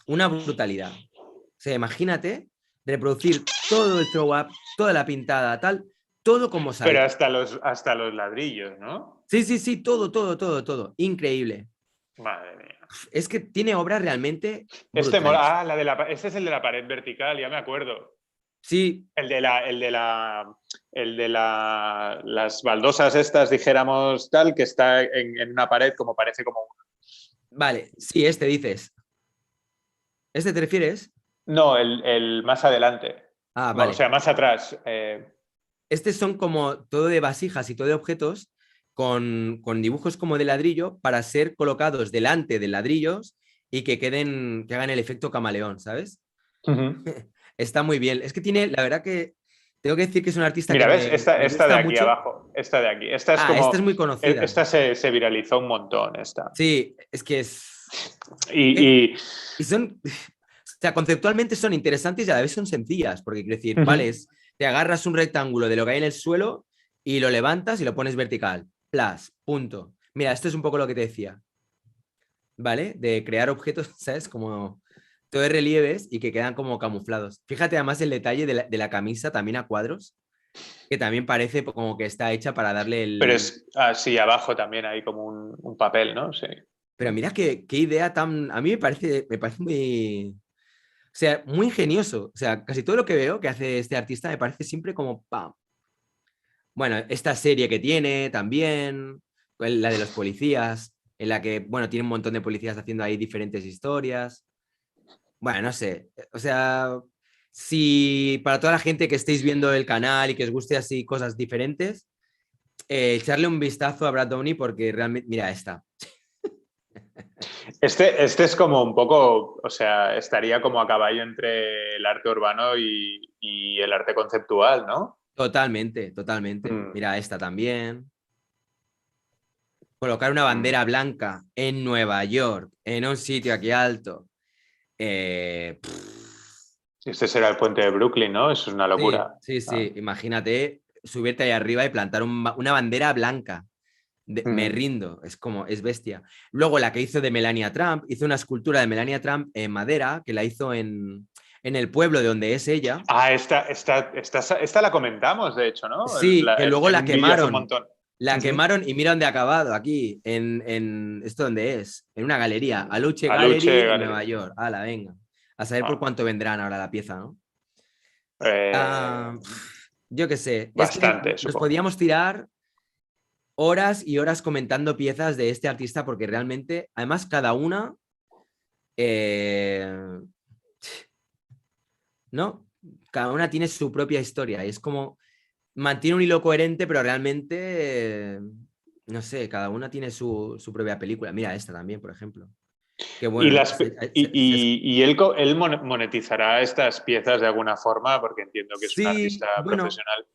una brutalidad. O sea, imagínate reproducir todo el throw-up, toda la pintada, tal, todo con Pero mosaico. hasta los ladrillos, ¿no? Sí, sí, sí, todo, todo, todo, todo. Increíble. Madre mía. Es que tiene obras realmente brutales. Este es el de la pared vertical, ya me acuerdo. Sí, El de las baldosas estas, dijéramos tal, que está en una pared como parece como... vale, sí, este dices. ¿Este te refieres? No, el más adelante. Ah, O vale. sea, más atrás. Estos son como todo de vasijas y todo de objetos con dibujos como de ladrillo para ser colocados delante de ladrillos y que queden, que hagan el efecto camaleón, ¿sabes? Ujú. Está muy bien. Es que tiene, la verdad que tengo que decir que es un artista que Mira, ¿ves? me Esta de gusta aquí mucho. abajo. Esta de aquí. Esta es Ah, esta es como... muy conocida. Esta se viralizó un montón, esta. Sí, es que es... eh, Y, y- y son, o sea, conceptualmente son interesantes y a la vez son sencillas, porque quiero decir, vale, Ujú. te agarras un rectángulo de lo que hay en el suelo y lo levantas y lo pones vertical. Plus, punto. Mira, esto es un poco lo que te decía, ¿vale? De crear objetos, ¿sabes? Como todo de relieves y que quedan como camuflados. Fíjate además el detalle de la camisa también a cuadros, que también parece como que está hecha para darle Pero el... es así abajo también hay como un papel, ¿no? Sí. Pero mira qué idea tan... A mí me parece muy... O sea, muy ingenioso. O sea, casi todo lo que veo que hace este artista me parece siempre como ¡pam! Bueno, esta serie que tiene también, la de los policías, en la que, bueno, tiene un montón de policías haciendo ahí diferentes historias. Bueno, no sé. O sea, si para toda la gente que estéis viendo el canal y que os guste así cosas diferentes, echarle un vistazo a Brad Downey porque realmente, mira, esta. Este es como un poco, o sea, estaría como a caballo entre el arte urbano y el arte conceptual, ¿no? Totalmente, totalmente. Mm, Mira, esta también. Colocar una mm. bandera blanca en Nueva York, en un sitio aquí alto. Pff, Este será el puente de Brooklyn, ¿no? Eso es una sí, locura. sí, Ah. sí. Imagínate subirte ahí arriba y plantar una bandera blanca. Me Mm. rindo, es como, es bestia. Luego la que hizo de Melania Trump, hizo una escultura de Melania Trump en madera, que la hizo en el pueblo de donde es ella. Ah, esta la comentamos, de hecho, ¿no? Sí, que luego En la un vídeo hace un quemaron. montón. La Ujú. quemaron y mira dónde ha acabado, aquí, ¿esto dónde es? En una galería, Aluche Aluche Gallery en Nueva Gallery. York. Hala, venga. A saber por Ah. cuánto vendrán ahora la pieza, ¿no? Eh, Ah, yo qué sé, es que Bastante, nos supongo. podíamos tirar horas y horas comentando piezas de este artista porque realmente, además, cada una, eh, ¿no? Cada una tiene su propia historia y es como, mantiene un hilo coherente, pero realmente, no sé, cada una tiene su propia película. Mira esta también, por ejemplo. Que Y, bueno, las, y él monetizará estas piezas de alguna forma, porque entiendo que es un sí, artista bueno, profesional,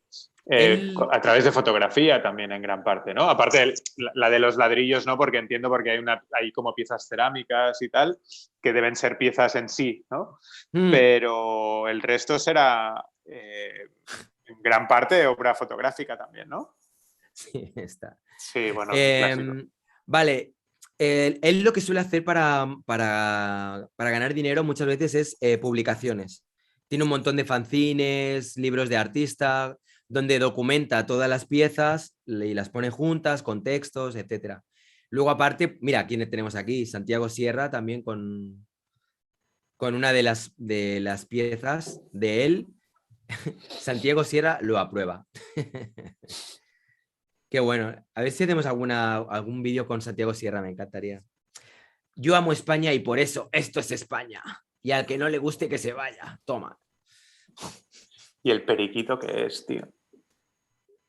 él, a través de fotografía también en gran parte, ¿no? Aparte la de los ladrillos, ¿no? Porque entiendo porque hay como piezas cerámicas y tal, que deben ser piezas en sí, ¿no? mm, Pero el resto será en gran parte obra fotográfica también, ¿no? sí, está. Sí, bueno, un clásico. Vale, él lo que suele hacer para ganar dinero muchas veces es publicaciones. Tiene un montón de fanzines, libros de artista, donde documenta todas las piezas y las pone juntas con textos, etcétera. Luego, aparte, mira, quién tenemos aquí, Santiago Sierra, también con una de las piezas de él. Santiago Sierra lo aprueba. Qué bueno. A ver si hacemos algún vídeo con Santiago Sierra, me encantaría. Yo amo España y por eso esto es España. Y al que no le guste que se vaya. Toma. ¿Y el periquito que es, tío?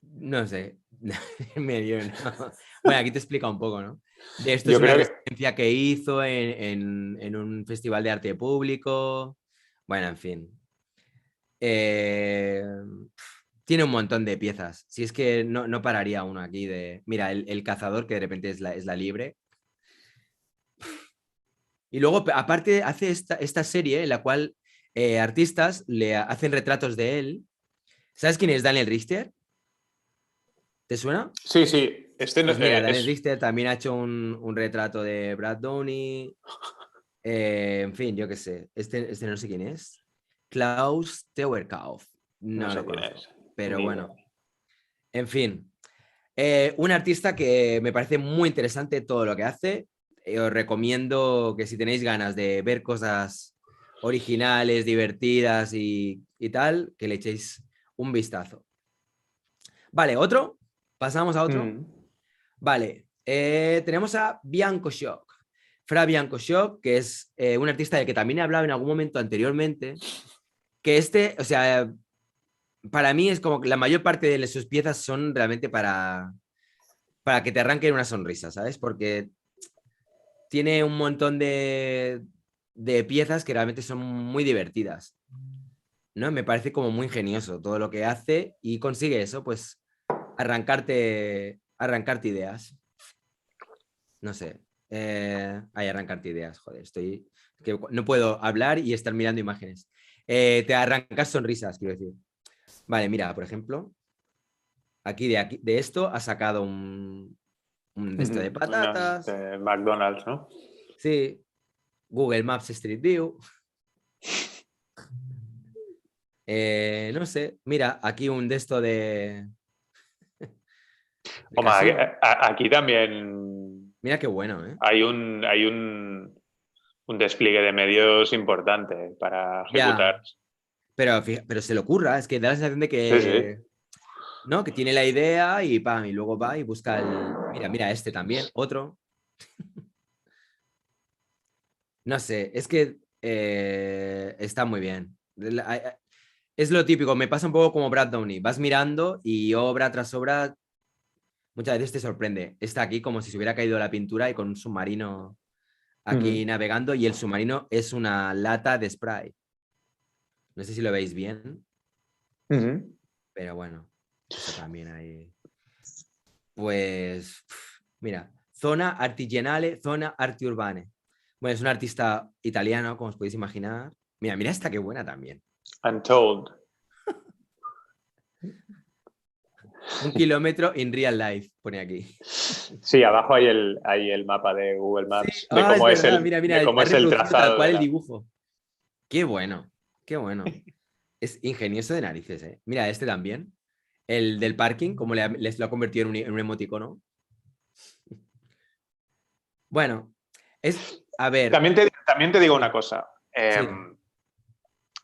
No sé. Medio, ¿no? Bueno, aquí te explica un poco, ¿no? De esto es Yo una creo que residencia que hizo en un festival de arte público. Bueno, en fin. Eh, Tiene un montón de piezas. Si es que no pararía uno aquí de. Mira, el cazador, que de repente es la libre. Y luego, aparte, hace esta serie en la cual artistas le hacen retratos de él. ¿Sabes quién es Daniel Richter? ¿Te suena? sí, sí. Pues mira, Daniel Es. Richter también ha hecho un retrato de Brad Downey. En fin, yo qué sé. Este no sé quién es. Klaus Teuerkauf. No No sé lo quién conozco. es. Pero Ni idea. bueno, en fin. Un artista que me parece muy interesante todo lo que hace. Os recomiendo que si tenéis ganas de ver cosas originales, divertidas y tal, que le echéis un vistazo. Vale, otro. Pasamos a otro. Mm. Vale, tenemos a Bianco Shock. Fra Bianco Shock, que es un artista del que también he hablado en algún momento anteriormente, que o sea, para mí es como que la mayor parte de sus piezas son realmente para que te arranquen una sonrisa, ¿sabes? Porque tiene un montón de piezas que realmente son muy divertidas, ¿no? Me parece como muy ingenioso todo lo que hace y consigue eso, pues arrancarte ideas. No sé. Arrancarte ideas, joder, que no puedo hablar y estar mirando imágenes. Te arrancas sonrisas, quiero decir. Vale, mira, por ejemplo, aquí de esto ha sacado un de esto de Unas patatas. de McDonald's, ¿no? Sí, Google Maps Street View. No sé, mira, aquí un de esto de Hombre, casino. aquí también Mira qué bueno, ¿eh? hay un despliegue de medios importante para Ya, ejecutar. pero se le ocurra, es que da la sensación de Sí, sí. que, ¿no? Que tiene la idea y pam, y luego va y busca el. Mira, este también, otro. No sé, es que está muy bien. Es lo típico, me pasa un poco como Brad Downey. Vas mirando y obra tras obra muchas veces te sorprende. Está aquí como si se hubiera caído la pintura y con un submarino aquí Ujú, navegando y el submarino es una lata de spray. No sé si lo veis bien, ujú. pero bueno, está también ahí. Pues, mira, Zona Artigianale, Zona Arti Urbane. Bueno, es un artista italiano, como os podéis imaginar. Mira, esta qué buena también. Untold. 1 kilómetro in real life, pone aquí. Sí, abajo hay el mapa de Google Sí, Maps de es cómo es verdad, el, mira, de cómo ha es el reproducido tal trazado cual de el la. dibujo. Qué bueno, qué bueno. Es ingenioso de narices, ¿eh? Mira, este también. El del parking, como les lo ha convertido en un emoticono. Bueno, a ver, También te digo una sí, cosa. sí.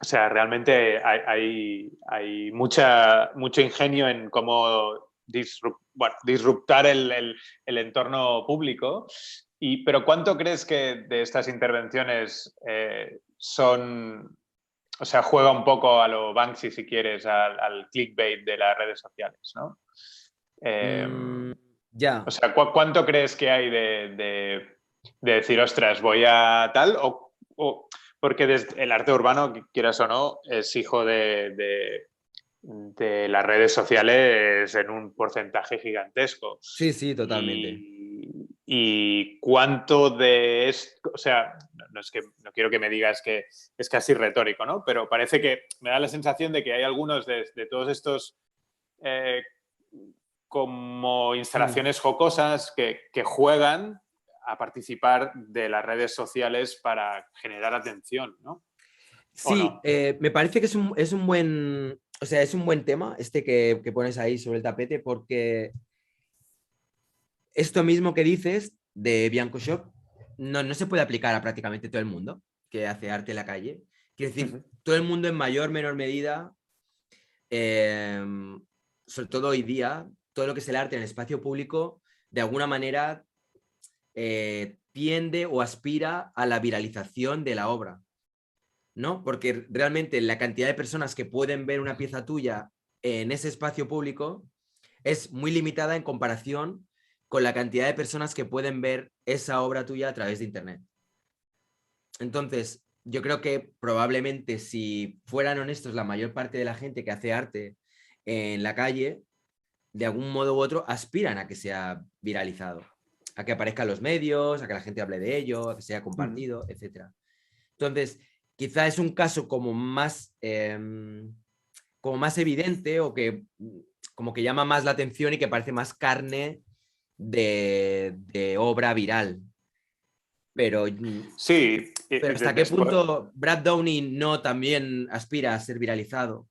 O sea, realmente hay mucho ingenio en cómo disruptar el entorno público. Pero ¿cuánto crees que de estas intervenciones son, o sea, juega un poco a lo Banksy, si quieres, al clickbait de las redes sociales, ¿no? Eh, Mm, o ya. sea, ¿cuánto crees que hay de decir, ostras, voy a tal? Porque el arte urbano, quieras o no, es hijo de las redes sociales en un porcentaje gigantesco. Sí, sí, totalmente. Y cuánto de esto, o sea, no es que no quiero que me digas que es casi retórico, ¿no? Pero parece que me da la sensación de que hay algunos de todos estos eh, como Mm. instalaciones jocosas que juegan a participar de las redes sociales para generar atención, ¿no? ¿O Sí, no? me parece que es un buen, o sea, es un buen tema este que pones ahí sobre el tapete porque esto mismo que dices de Bianco Shop no se puede aplicar a prácticamente todo el mundo que hace arte en la calle. Quiero Uh decir, -huh. todo el mundo en mayor o menor medida, eh, sobre todo hoy día, todo lo que es el arte en el espacio público, de alguna manera tiende o aspira a la viralización de la obra, ¿no? Porque realmente la cantidad de personas que pueden ver una pieza tuya en ese espacio público es muy limitada en comparación con la cantidad de personas que pueden ver esa obra tuya a través de Internet. Entonces, yo creo que probablemente si fueran honestos la mayor parte de la gente que hace arte en la calle, de algún modo u otro, aspiran a que sea viralizado, a que aparezca en los medios, a que la gente hable de ello, a que sea Uh -huh. compartido, etcétera. Entonces, quizá es un caso como más evidente o que como que llama más la atención y que parece más carne de obra viral. Pero, Sí, pero ¿hasta qué después. punto Brad Downey no también aspira a ser viralizado?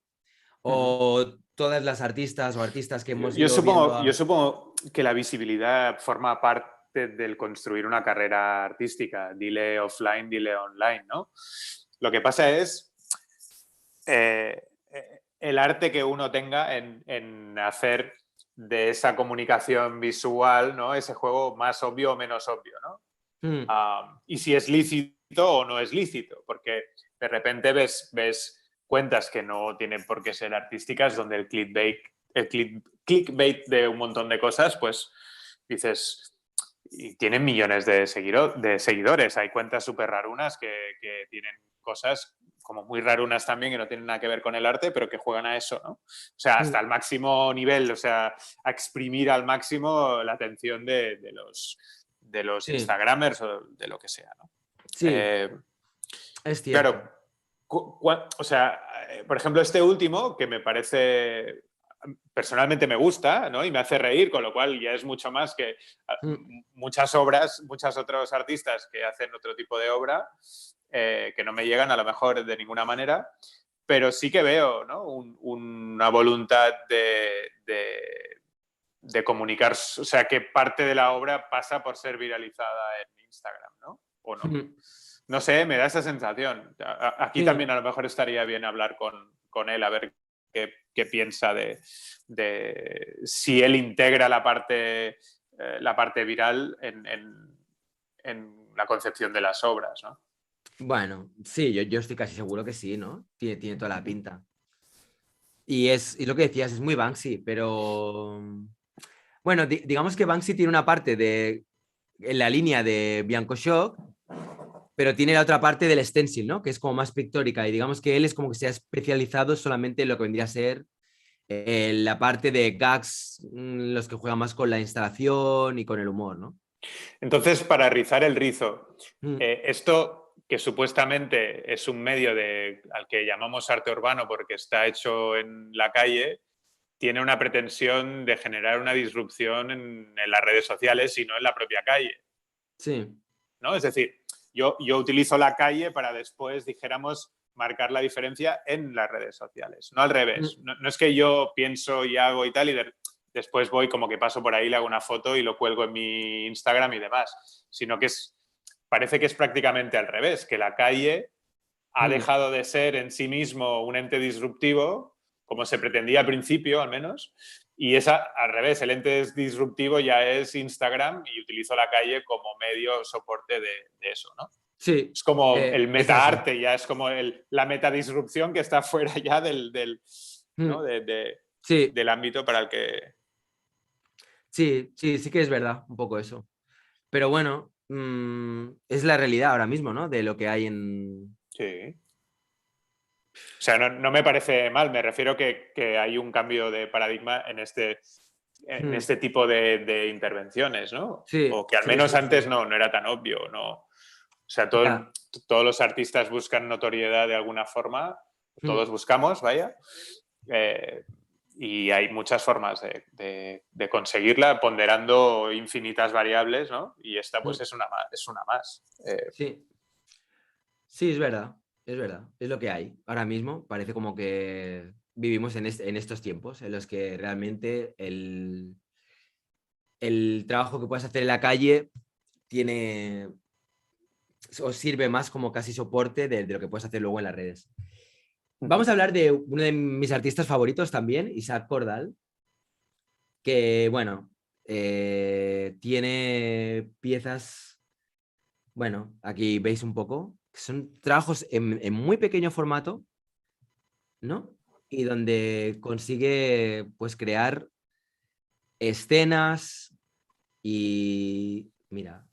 Uh -huh. O todas las artistas o artistas que Yo, hemos yo ido viendo supongo, yo supongo que la visibilidad forma parte del construir una carrera artística, dile offline, dile online, ¿no? Lo que pasa es el arte que uno tenga en hacer de esa comunicación visual, ¿no? Ese juego más obvio o menos obvio, ¿no? Hmm, Y si es lícito o no es lícito, porque de repente ves cuentas que no tienen por qué ser artísticas, donde el clickbait de un montón de cosas, pues dices, y tienen millones de seguidores. Hay cuentas súper rarunas que tienen cosas como muy rarunas también, que no tienen nada que ver con el arte, pero que juegan a eso, ¿no? O sea, hasta hmm. el máximo nivel, o sea, a exprimir al máximo la atención de los Sí, Instagramers o de lo que sea, ¿no? sí, es Claro, cierto. o sea, por ejemplo, este último, que me parece personalmente me gusta, ¿no? Y me hace reír, con lo cual ya es mucho más que muchas otros artistas que hacen otro tipo de obra que no me llegan a lo mejor de ninguna manera, pero sí que veo, ¿no? Una voluntad de comunicar, o sea, que parte de la obra pasa por ser viralizada en Instagram, ¿no? ¿O no? No sé, me da esa sensación. Aquí también a lo mejor estaría bien hablar con él, a ver qué piensa de si él integra la parte viral en la concepción de las obras, ¿no? Bueno, sí, yo estoy casi seguro que sí, ¿no? Tiene toda la pinta. Y lo que decías, es muy Banksy, pero bueno, digamos que Banksy tiene una parte en la línea de Bianco Shock, pero tiene la otra parte del stencil, ¿no? Que es como más pictórica y digamos que él es como que se ha especializado solamente en lo que vendría a ser la parte de gags, los que juegan más con la instalación y con el humor, ¿no? Entonces, para rizar el rizo, Mm, esto que supuestamente es un medio al que llamamos arte urbano porque está hecho en la calle, tiene una pretensión de generar una disrupción en las redes sociales y no en la propia calle, sí. ¿no? Es decir, yo utilizo la calle para después, dijéramos, marcar la diferencia en las redes sociales, no al revés. Mm, No es que yo pienso y hago y tal y después voy como que paso por ahí, le hago una foto y lo cuelgo en mi Instagram y demás, sino que parece que es prácticamente al revés, que la calle ha mm. dejado de ser en sí mismo un ente disruptivo, como se pretendía al principio al menos, y al revés, el ente disruptivo ya es Instagram y utilizo la calle como medio soporte de eso, ¿no? Sí, Es como el es así. metaarte, ya es como la metadisrupción que está fuera ya ¿no? Mm, sí, del ámbito para el que... sí que es verdad, un poco eso. Pero bueno, es la realidad ahora mismo, ¿no? De lo que hay en... Sí. O sea, no me parece mal, me refiero que hay un cambio de paradigma en Mm, este tipo de intervenciones, ¿no? sí, O que al sí, menos sí, antes sí. no era tan obvio, ¿no? O sea, Ya. todos los artistas buscan notoriedad de alguna forma, Mm, todos buscamos, vaya, eh, y hay muchas formas de conseguirla ponderando infinitas variables, ¿no? Y esta pues mm, es una más. Es una más. sí, sí, es verdad, es verdad. Es lo que hay. Ahora mismo parece como que vivimos en estos tiempos en los que realmente el trabajo que puedes hacer en la calle tiene o sirve más como casi soporte de lo que puedes hacer luego en las redes. Vamos a hablar de uno de mis artistas favoritos también, Isaac Cordal, que bueno, tiene piezas, bueno, aquí veis un poco, que son trabajos en muy pequeño formato, ¿no? Y donde consigue pues crear escenas y mira,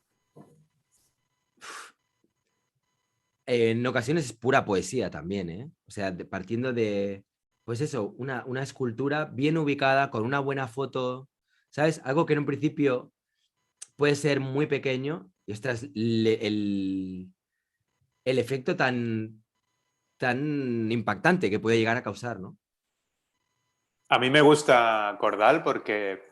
en ocasiones es pura poesía también, ¿eh? O sea, partiendo de, pues eso, una escultura bien ubicada, con una buena foto, ¿sabes? Algo que en un principio puede ser muy pequeño y ostras, el efecto tan impactante que puede llegar a causar, ¿no? A mí me gusta Cordal porque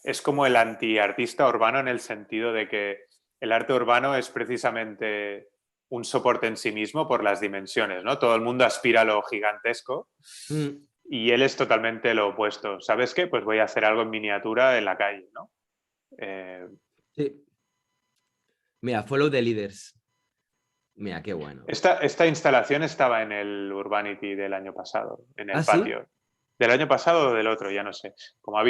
es como el antiartista urbano en el sentido de que el arte urbano es precisamente un soporte en sí mismo por las dimensiones, ¿no? Todo el mundo aspira a lo gigantesco Mm, y él es totalmente lo opuesto. ¿Sabes qué? Pues voy a hacer algo en miniatura en la calle, ¿no? Eh, sí. Mira, Follow the Leaders. Mira, qué bueno. esta instalación estaba en el Urbanity del año pasado, en ¿Ah, el sí? patio. ¿Del año pasado o del otro? Ya no sé. Como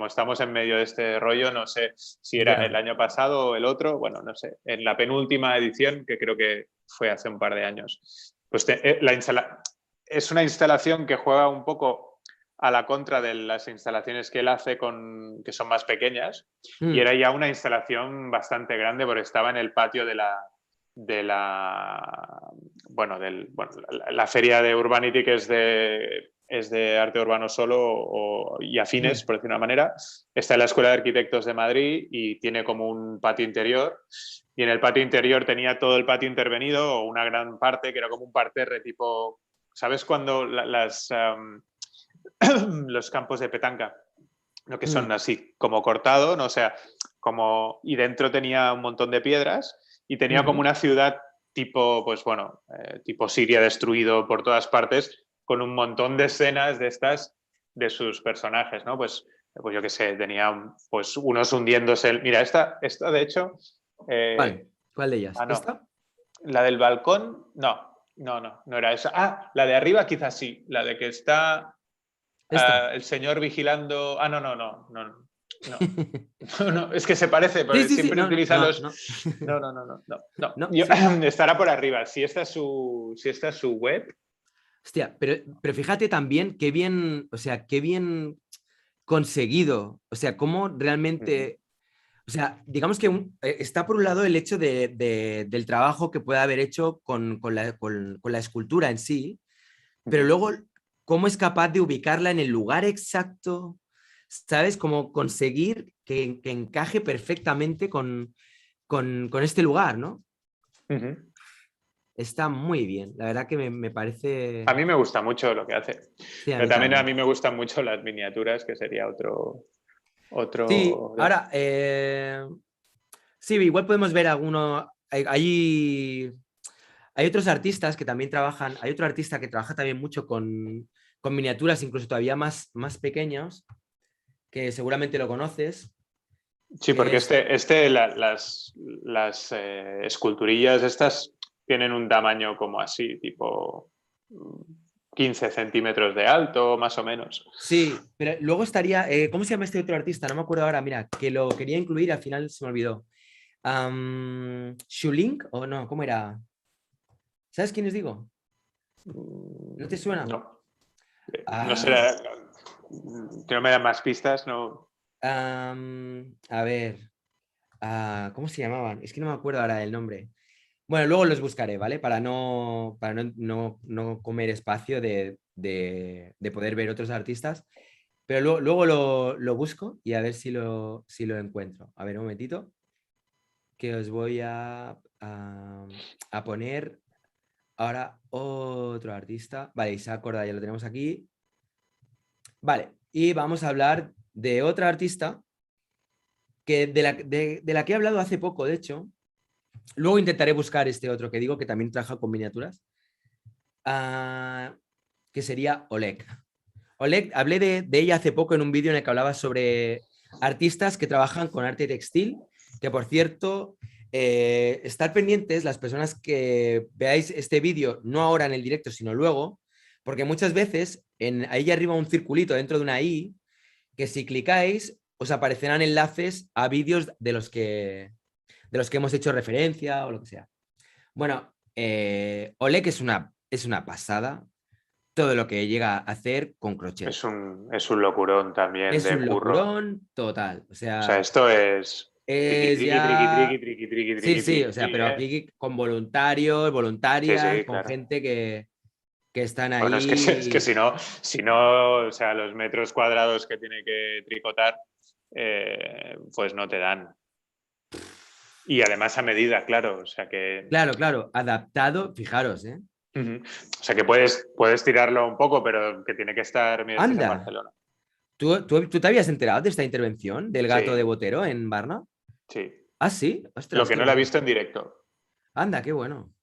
estamos en medio de este rollo, no sé si era el Ya. año pasado o el otro, bueno, no sé. En la penúltima edición, que creo que fue hace un par de años. Pues es una instalación que juega un poco a la contra de las instalaciones que él hace que son más pequeñas. Y Mm, era ya una instalación bastante grande porque estaba en el patio de la feria de Urbanity, que es de arte urbano solo y afines, mm, por decir una manera. Está en la Escuela de Arquitectos de Madrid y tiene como un patio interior. Y en el patio interior tenía todo el patio intervenido, o una gran parte, que era como un parterre tipo. ¿Sabes cuando los campos de petanca, ¿no? Que son así como cortado, ¿no? O sea, como, y dentro tenía un montón de piedras y tenía como una ciudad tipo, pues bueno, tipo Siria destruido por todas partes, con un montón de escenas de estas de sus personajes, ¿no? Pues yo qué sé, tenía pues unos hundiéndose. Mira, esta de hecho... ¿Cuál de ellas? No. ¿Esta? La del balcón, no era esa. Ah, la de arriba quizás sí, la de que está ¿Esta? el señor vigilando. Ah, no, es que se parece, Sí, pero sí, sí, siempre no, no, utiliza no, los. no. No. No, sí. Estará por arriba. Si esta es su web. Hostia, pero fíjate también qué bien, o sea, qué bien conseguido, o sea, cómo realmente, o sea, digamos que está por un lado el hecho del trabajo que puede haber hecho con la escultura en sí, pero luego cómo es capaz de ubicarla en el lugar exacto, ¿sabes? Como conseguir que encaje perfectamente con este lugar, ¿no? Está muy bien, la verdad que me parece... A mí me gusta mucho lo que hace. Sí, a Pero mí también a también. mí me gustan mucho las miniaturas, que sería Sí, otro. ahora, sí, igual podemos ver alguno, hay otros artistas que también trabajan, hay otro artista que trabaja también mucho con miniaturas, incluso todavía más pequeños, que seguramente lo conoces, Sí, que porque es, las esculturillas estas tienen un tamaño como así, tipo 15 centímetros de alto, más o menos. sí, pero luego estaría, ¿cómo se llama este otro artista? No me acuerdo ahora, mira, que lo quería incluir, al final se me olvidó. ¿Shulink o no? ¿Cómo era? ¿Sabes quién os digo? ¿No te suena? No, no Ah, será. Que no me dan más pistas, no. a ver, ¿cómo se llamaban? Es que no me acuerdo ahora del nombre. Bueno, luego los buscaré, ¿vale? Para no comer espacio de poder ver otros artistas. Pero luego lo busco y a ver si lo encuentro. A ver, un momentito, que os voy a poner ahora otro artista. Vale, Isaac Corda, ya lo tenemos aquí. Vale, y vamos a hablar de otra artista que de la que he hablado hace poco, de hecho. Luego intentaré buscar este otro que digo que también trabaja con miniaturas, que sería Oleg. Oleg, hablé de ella hace poco en un vídeo en el que hablaba sobre artistas que trabajan con arte textil, que por cierto, estar pendientes las personas que veáis este vídeo, no ahora en el directo, sino luego, porque muchas veces ahí arriba un circulito dentro de una i, que si clicáis os aparecerán enlaces a vídeos de los que hemos hecho referencia o lo que sea. Bueno, Oleg es una pasada todo lo que llega a hacer con crochet. Es un locurón también Es de un curro. locurón total. O O sea, sea, esto es triqui, es triqui, triqui, triqui, ya... triqui, triqui, Sí, triqui, sí, o triqui, sea, triqui, pero aquí con voluntarios, Sí, voluntarias, sí, con claro. gente que están Bueno, es que ahí. si no, o sea, los metros cuadrados que tiene que tricotar, pues no te dan. Y además a medida, claro. O sea que, Claro, claro, adaptado, fijaros, ¿eh? o sea que puedes tirarlo un poco, pero que tiene que estar. Mira, este es en Anda, Barcelona. ¿tú te habías enterado de esta intervención del gato de Sí, Botero en Varna? sí. Ah, sí, Lo ostras, que qué no la he bueno. visto en directo. Anda, qué bueno.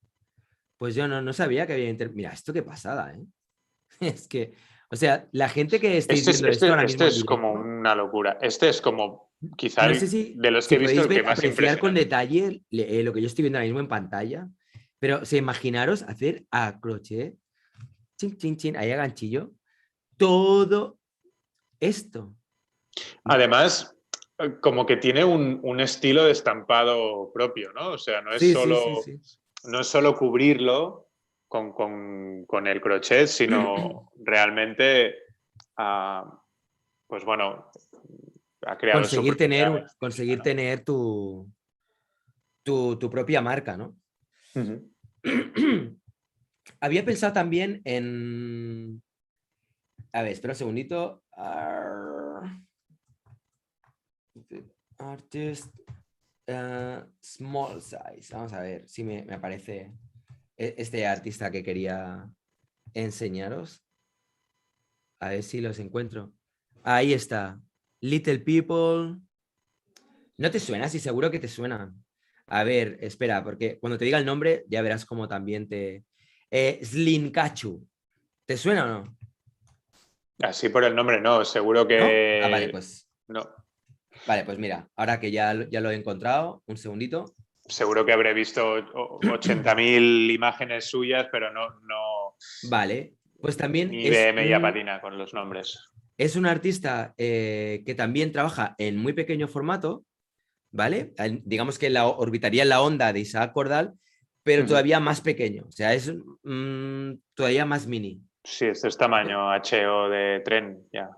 Pues yo no sabía que había Mira, esto qué pasada, ¿eh? Es que, o sea, la gente que estéis Este es, viendo esto ahora este, mismo este en es como directo, una locura. Este es como quizá no sé si, de los que si he visto podéis el que ver, más apreciar con impresionante. detalle lo que yo estoy viendo ahora mismo en pantalla, pero si imaginaros hacer a crochet, chin, chin, chin, ahí a ganchillo, todo esto. Además, como que tiene un estilo de estampado propio, ¿no? O sea, no es Sí, sí, sí, solo, sí. no es solo cubrirlo con el crochet, sino realmente, pues bueno, ha creado su Conseguir propia tener, estética, conseguir ¿no? tener tu propia marca, ¿no? Ujú. Había pensado también en... A ver, espera un segundito. Artist small size. Vamos a ver si me aparece este artista que quería enseñaros. A ver si los encuentro. Ahí está. Little People. ¿No te suena? Sí, seguro que te suena. A ver, espera, porque cuando te diga el nombre ya verás cómo también te... Slinkachu. ¿Te suena o no? Así por el nombre, no, seguro ¿No? Ah, vale, que pues. no. Vale, pues mira, ahora que ya lo he encontrado, un segundito. Seguro que habré visto 80.000 imágenes suyas, pero no, Vale, pues también ni de media patina con los nombres. es un artista que también trabaja en muy pequeño formato, ¿vale? Digamos que orbitaría en la onda de Isaac Cordal, pero todavía más pequeño, o sea, es todavía más mini. Sí, este es tamaño HO de tren, ya.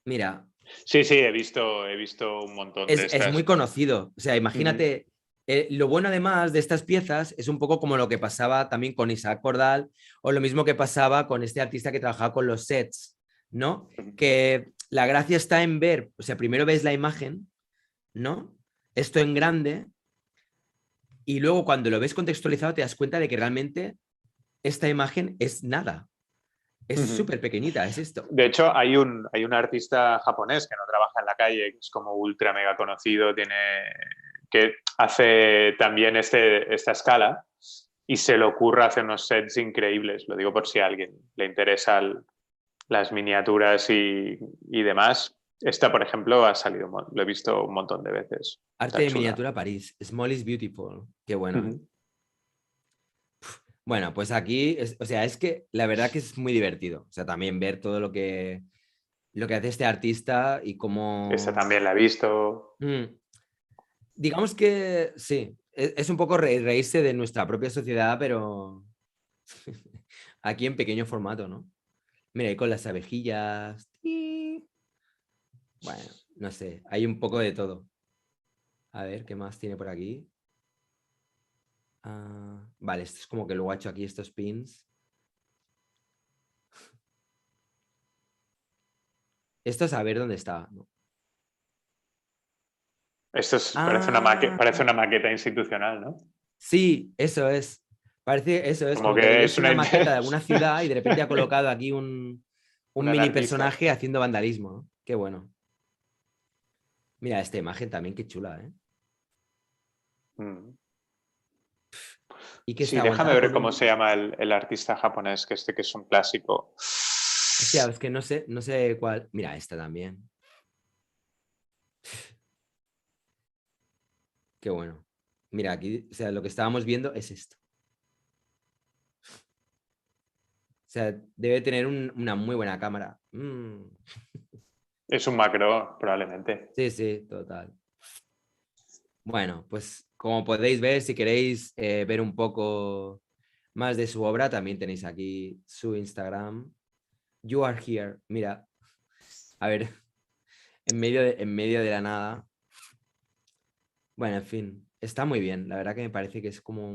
Mira, Sí, sí, he visto un montón de es estas. muy conocido, o sea, Ujú, imagínate, lo bueno además de estas piezas es un poco como lo que pasaba también con Isaac Cordal o lo mismo que pasaba con este artista que trabajaba con los sets, ¿no? ujú, Que la gracia está en ver, o sea, primero ves la imagen, ¿no? Esto en grande y luego cuando lo ves contextualizado te das cuenta de que realmente esta imagen es nada, es ujú. súper pequeñita, es esto. De hecho, hay un artista japonés que no trabaja en la calle, que es como ultra mega conocido, que hace también esta escala y se le ocurre hacer unos sets increíbles. Lo digo por si a alguien le interesan las miniaturas y demás. Esta, por ejemplo, ha salido, lo he visto un montón de veces. Arte Está de chula. miniatura París, Small is Beautiful, qué bueno, ¿eh? Ujú. Bueno, pues aquí, o sea, es que la verdad que es muy divertido. O sea, también ver todo lo que hace este artista y Esta cómo... también la he visto. Mm, digamos que sí, es un poco reírse de nuestra propia sociedad, pero aquí en pequeño formato, ¿no? Mira, ahí con las abejillas. Bueno, no sé, hay un poco de todo. A ver, ¿qué más tiene por aquí? Ah, vale, esto es como que luego ha hecho aquí estos pins. Esto es a ver dónde está, ¿no? Parece Ah, una maqueta institucional, ¿no? sí, eso es. Parece eso es, Como como que que hubiera es hecho una una, maqueta de alguna ciudad y de repente ha colocado aquí un un mini anarquista. personaje haciendo vandalismo, ¿no? Qué bueno. Mira, esta imagen también, qué chula, ¿eh? Mm. Y que está Sí, déjame aguantada ver con cómo se un... llama el artista japonés, que es un clásico. Hostia, es que no sé cuál... Mira, esta también. Qué bueno. Mira, aquí, o sea, lo que estábamos viendo es esto. O sea, debe tener una muy buena cámara. Es un macro, probablemente. Sí, sí, total. Bueno, pues como podéis ver, si queréis ver un poco más de su obra, también tenéis aquí su Instagram. You are here. Mira, a ver, en medio de la nada. Bueno, en fin, está muy bien. La verdad que me parece que es como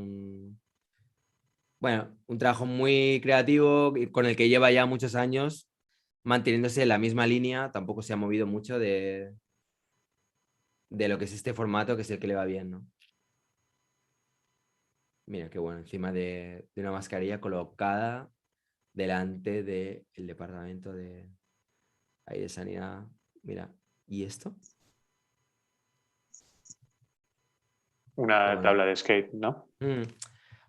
bueno, un trabajo muy creativo y con el que lleva ya muchos años manteniéndose en la misma línea. Tampoco se ha movido mucho de lo que es este formato, que es el que le va bien, ¿no? Mira, qué bueno, encima de una mascarilla colocada delante del departamento ahí de sanidad. Mira, ¿y esto? Qué Una bueno. tabla de skate, ¿no? Mm.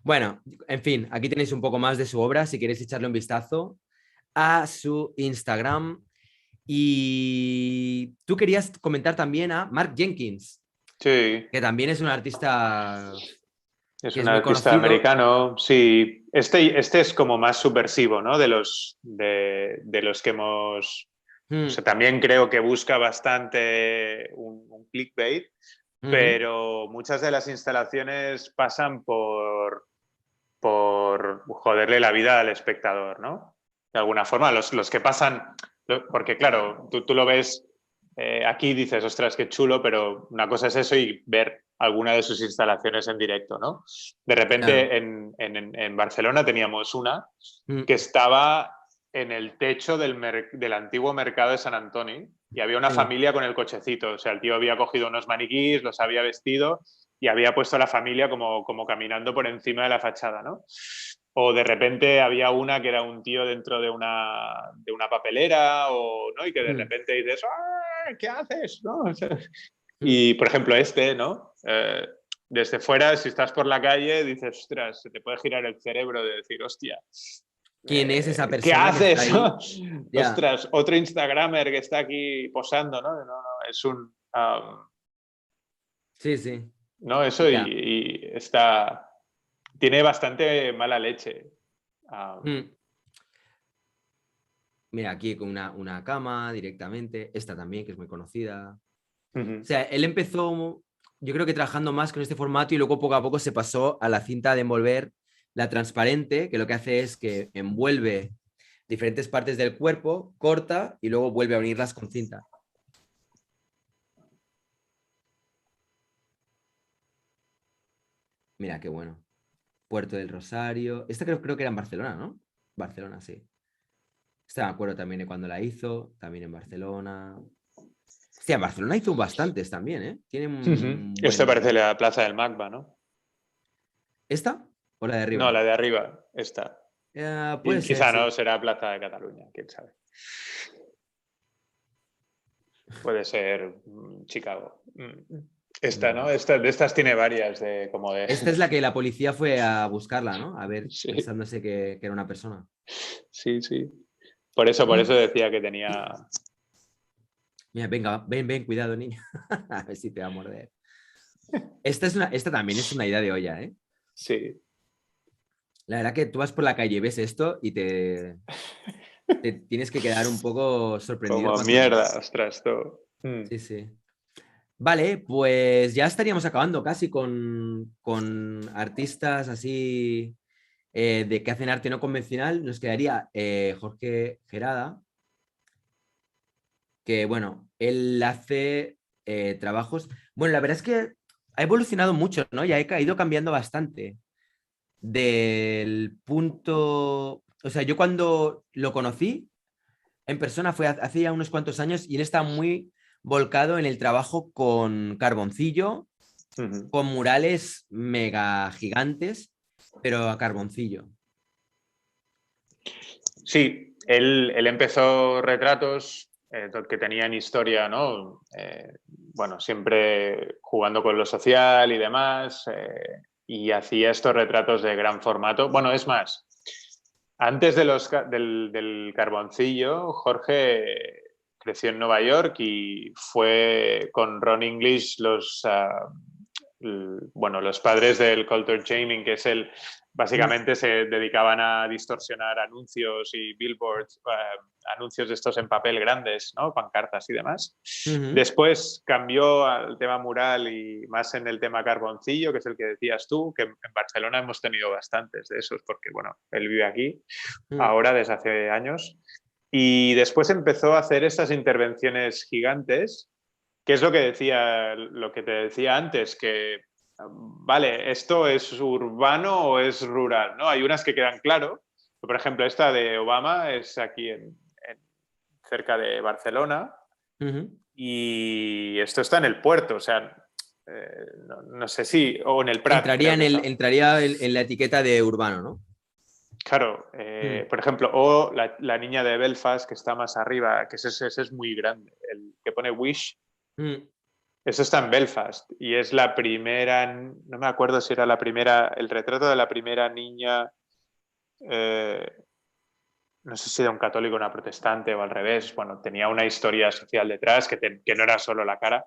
Bueno, en fin, aquí tenéis un poco más de su obra si queréis echarle un vistazo a su Instagram. Y tú querías comentar también a Mark Jenkins, Sí, que también es un artista es que es un muy artista conocido. americano. Sí, este es como más subversivo, ¿no? De los que hemos. O Mm, sea, también creo que busca bastante un clickbait, ujú, pero muchas de las instalaciones pasan por joderle la vida al espectador, ¿no? De alguna forma, los que pasan, porque claro, tú lo ves aquí y dices, ostras, qué chulo, pero una cosa es eso y ver alguna de sus instalaciones en directo, ¿no? De claro. repente en Barcelona teníamos una Mm, que estaba en el techo del antiguo mercado de San Antonio y había una sí. familia con el cochecito. O sea, el tío había cogido unos maniquís, los había vestido y había puesto a la familia como caminando por encima de la fachada, ¿no? O de repente había una que era un tío dentro de una papelera, ¿no? Y que de repente dices, ¡ah! ¿Qué haces? ¿No? O sea, y, por ejemplo, ¿no? Desde fuera, si estás por la calle, dices, ostras, se te puede girar el cerebro de decir, hostia, ¿Quién es esa ¿qué persona que está haces? ahí? Ya. Ostras, otro Instagramer que está aquí posando, ¿no? No, es Sí, sí. no, eso Ya. y tiene bastante mala leche. Mm. Mira, aquí con una cama directamente. Esta también, que es muy conocida. O sea, él empezó, yo creo que trabajando más con este formato y luego poco a poco se pasó a la cinta de envolver, la transparente, que lo que hace es que envuelve diferentes partes del cuerpo, corta y luego vuelve a unirlas con cinta. Mira, qué bueno. Puerto del Rosario. Esta creo que era en Barcelona, ¿no? Barcelona, sí. Esta me acuerdo también de cuando la hizo, también en Barcelona. Hostia, en Barcelona hizo bastantes también, ¿eh? Tiene un Esto parece buen... la plaza del MACBA, ¿no? ¿Esta o la de No, arriba? la de arriba, esta. Puede Y ser, quizá sí. no será Plaza de Cataluña, quién sabe. Puede ser Chicago. Esta, ¿no? Mm. De estas tiene varias, de como de. Esta es la que la policía fue a buscarla, ¿no? A ver, Sí, pensándose que era una persona. sí, sí. Por eso Mm. decía que tenía. Mira, venga, ven, cuidado, niño. A ver si te va a morder. Esta también es una idea de olla, ¿eh? Sí. La verdad que tú vas por la calle, ves esto y te tienes que quedar un poco sorprendido Como cuando lo mierda, ves. ostras, todo. Sí, sí. Vale, pues ya estaríamos acabando casi con artistas así de que hacen arte no convencional. Nos quedaría Jorge Gerada, que bueno, él hace trabajos. Bueno, la verdad es que ha evolucionado mucho, ¿no? Ya ha ido cambiando bastante del punto. O sea, yo cuando lo conocí en persona fue hace ya unos cuantos años y él está muy volcado en el trabajo con carboncillo, con murales mega gigantes, pero a carboncillo. Sí, él empezó retratos que tenían historia, ¿no? Bueno, siempre jugando con lo social y demás, y hacía estos retratos de gran formato. Bueno, es más, antes del carboncillo, Jorge creció en Nueva York y fue con Ron English los padres del culture shaming, que es básicamente se dedicaban a distorsionar anuncios y billboards, anuncios de estos en papel grandes, ¿no? Pancartas y demás. Ujú. Después cambió al tema mural y más en el tema carboncillo, que es el que decías tú, que en Barcelona hemos tenido bastantes de esos, porque bueno, él vive aquí Mm. ahora desde hace años. Y después empezó a hacer estas intervenciones gigantes, que es lo que te decía antes, que vale, ¿esto es urbano o es rural? ¿No? Hay unas que quedan claro. Por ejemplo, esta de Obama es aquí cerca de Barcelona Ujú. y esto está en el puerto, o sea, no sé si, o en el Prat creo que está. Entraría en la etiqueta de urbano, ¿no? Claro, Mm. por ejemplo, o la niña de Belfast que está más arriba, que ese es muy grande, el que pone Wish. Mm. Eso está en Belfast y es la primera, no me acuerdo si era la primera, el retrato de la primera niña, eh, no sé si era un católico o una protestante o al revés, bueno, tenía una historia social detrás que no era solo la cara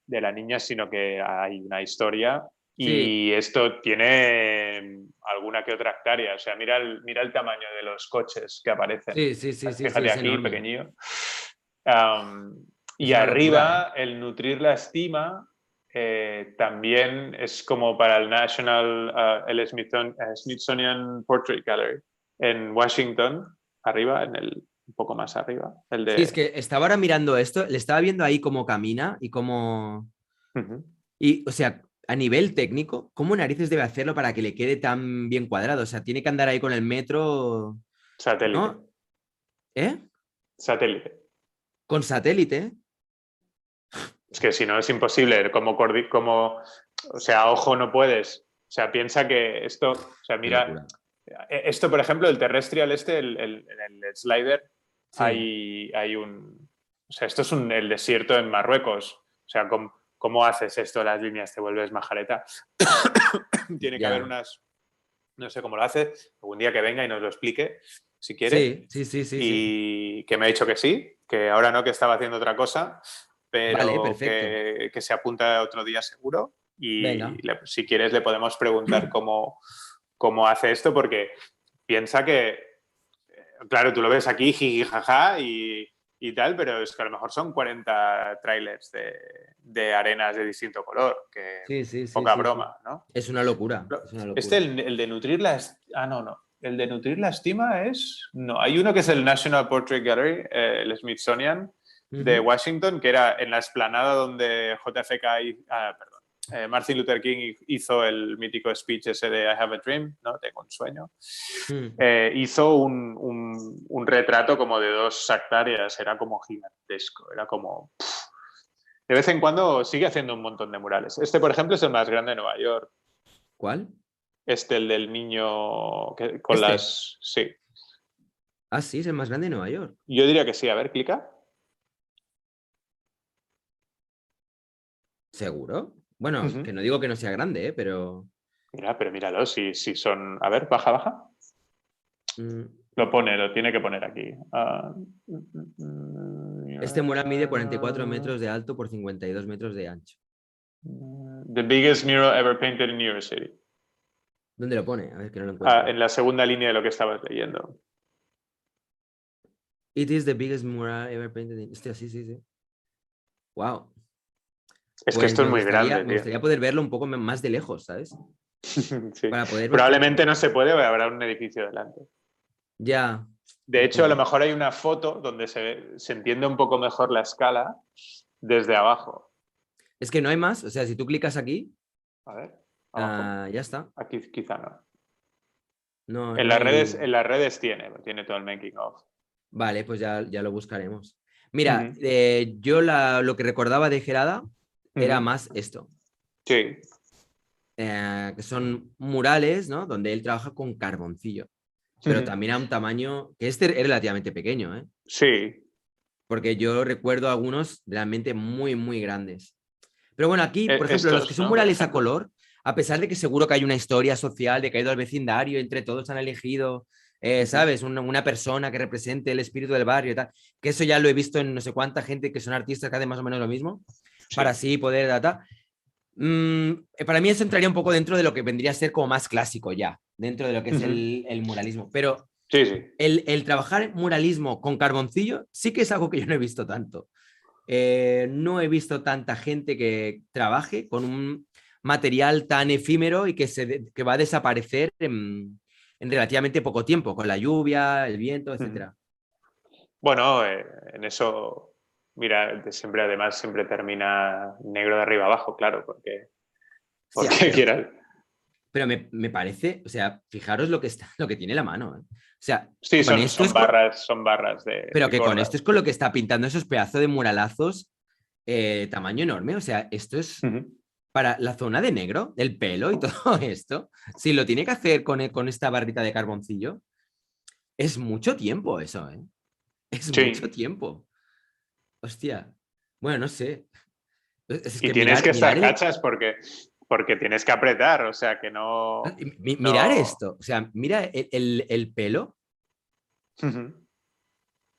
de la niña, sino que hay una historia Sí, y esto tiene alguna que otra hectárea, o sea, mira el tamaño de los coches que aparecen. sí, Fíjate es aquí, enorme. pequeñillo. Um, Es y una locura, ¿eh? arriba, el nutrir la estima también es como para el Smithsonian Portrait Gallery en Washington, arriba, un poco más arriba. El Sí, es de. que estaba ahora mirando esto, le estaba viendo ahí cómo camina y cómo... Uh-huh. Y, o sea, a nivel técnico, ¿cómo narices debe hacerlo para que le quede tan bien cuadrado? O sea, tiene que andar ahí con el metro, Satélite. ¿no? ¿Eh? Satélite. Con satélite. Es que si no es imposible, o sea, ojo no puedes. O sea, piensa que esto, o sea, Qué mira, locura. Esto, por ejemplo, el terrestrial en el slider, Sí, hay un... O sea, esto es el desierto en Marruecos. O sea, ¿cómo haces esto las líneas? Te vuelves majareta. Tiene que haber ya. unas... No sé cómo lo hace. Algún día que venga y nos lo explique, si quiere. Sí, sí, sí, sí, sí. Y que me ha dicho que sí, que ahora no, que estaba haciendo otra cosa, Vale, pero perfecto. que se apunta otro día seguro. Y Venga. si quieres le podemos preguntar cómo hace esto, porque piensa que, claro, tú lo ves aquí, jiji, jaja, y tal, pero es que a lo mejor son 40 trailers de arenas de distinto color, que Sí, sí, sí, poca sí, sí. broma, ¿no? Es una locura, No, es una este, locura. el de nutrir la... Ah, no, no. El de nutrir la estima es... No, hay uno que es el National Portrait Gallery, el Smithsonian de Ujú. Washington, que era en la explanada donde JFK, perdón, Martin Luther King hizo el mítico speech ese de I have a dream, ¿no? Tengo un sueño. Mm. Hizo un retrato como de 2 hectáreas, era como gigantesco, era como... De vez en cuando sigue haciendo un montón de murales. Este, por ejemplo, es el más grande de Nueva York. ¿Cuál? El del niño con Este. las... Sí, Ah, sí, es el más grande de Nueva York. yo diría que sí. A ver, clica. ¿Seguro? Bueno, Ujú. que no digo que no sea grande, pero... Mira, pero míralo, si son... A ver, baja, baja. mm, Lo tiene que poner aquí. Este mural mide 44 metros de alto por 52 metros de ancho. The biggest mural ever painted in New York City. ¿Dónde lo pone? A ver que no lo encuentro. En la segunda línea de lo que estabas leyendo. It is the biggest mural ever painted in... Hostia, sí, sí, sí. Wow. Es que Pues esto es muy grande, me tío. gustaría poder verlo un poco más de lejos, ¿sabes? Sí. Para poder ver Probablemente no se puede, habrá un edificio delante. ya. De hecho, a lo mejor hay una foto donde se entiende un poco mejor la escala desde abajo. Es que no hay más. O sea, si tú clicas aquí, A ver, abajo. ya está. Aquí quizá no. No, En no las redes, hay. en las redes tiene todo el making of. Vale, pues ya lo buscaremos. Mira, Ujú, yo lo que recordaba de Gerada era ujú. más esto, Sí. que son murales, ¿no? Donde él trabaja con carboncillo, pero Ujú. también a un tamaño que este es relativamente pequeño, ¿eh? Sí. Porque yo recuerdo algunos realmente muy, muy grandes. Pero bueno, aquí, por ejemplo, los que Estos, son ¿no? Por murales a ejemplo. color, a pesar de que seguro que hay una historia social de que ha ido al vecindario, entre todos han elegido, Ujú. ¿sabes? Una persona que represente el espíritu del barrio y tal, que eso ya lo he visto en no sé cuánta gente que son artistas que hacen más o menos lo mismo, para Sí. así poder data. Para mí eso entraría un poco dentro de lo que vendría a ser como más clásico ya, dentro de lo que es Ujú. el muralismo. Pero Sí, sí. el trabajar muralismo con carboncillo sí que es algo que yo no he visto tanto. No he visto tanta gente que trabaje con un material tan efímero y que va a desaparecer en relativamente poco tiempo, con la lluvia, el viento, Ujú. etcétera. Bueno, en eso, mira, además siempre termina negro de arriba abajo, claro, Hostia, porque quieras. pero me parece, o sea, fijaros lo que está, lo que tiene la mano. ¿Eh? O sea, Sí, con esto es son barras pero de que con esto corda. es con lo que está pintando esos pedazos de muralazos tamaño enorme. O sea, esto es Ujú. para la zona de negro, el pelo y todo esto. Si lo tiene que hacer con esta barrita de carboncillo, es mucho tiempo eso, ¿eh? Es mucho Sí. tiempo. Hostia. Bueno, no sé. Es Y que tienes que mirar estar cachas porque tienes que apretar, o sea que mirar no. esto. O sea, mira el pelo. Ujú.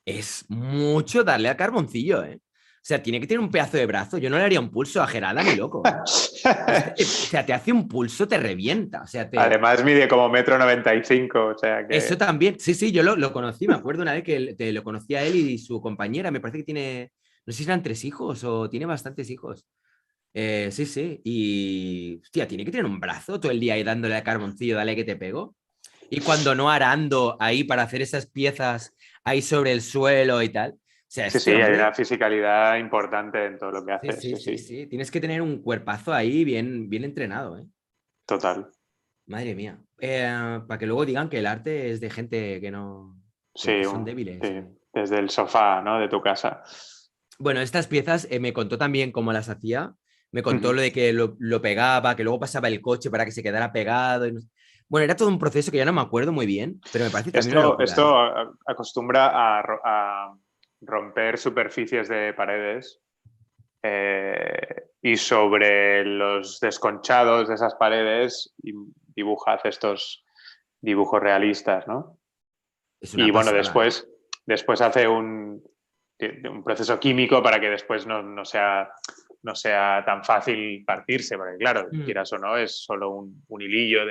Es mucho darle al carboncillo, ¿eh? O sea, tiene que tener un pedazo de brazo. Yo no le haría un pulso a Gerada ni loco, ¿eh? O sea, te hace un pulso, te revienta. O sea, Además mide como 1,95 m, o sea eso que también. Sí, sí, yo lo conocí. Me acuerdo una vez que lo conocí a él y su compañera. Me parece que tiene, no sé si eran 3 hijos o tiene bastantes hijos. Sí, sí. Y, hostia, tiene que tener un brazo todo el día ahí dándole al carboncillo, dale que te pego. Y cuando no arando ahí para hacer esas piezas ahí sobre el suelo y tal. O sea, sí, este sí, hay una hombre, fisicalidad importante en todo lo que sí, hace, sí, sí, sí, sí, sí. Tienes que tener un cuerpazo ahí bien, bien entrenado, ¿eh? total. Madre mía. Para que luego digan que el arte es de gente que no, Sí, que son débiles. desde el sofá, ¿no? De tu casa. Bueno, estas piezas me contó también cómo las hacía, Me contó Ujú. lo de que lo pegaba, que luego pasaba el coche para que se quedara pegado. Bueno, era todo un proceso que ya no me acuerdo muy bien, pero me parece también una locura, ¿eh? Esto acostumbra a romper superficies de paredes y sobre los desconchados de esas paredes hace estos dibujos realistas, ¿no? Es Y una bueno, pasada, ¿eh? después hace un proceso químico para que después no sea tan fácil partirse, porque claro, Mm. quieras o no, es solo un hilillo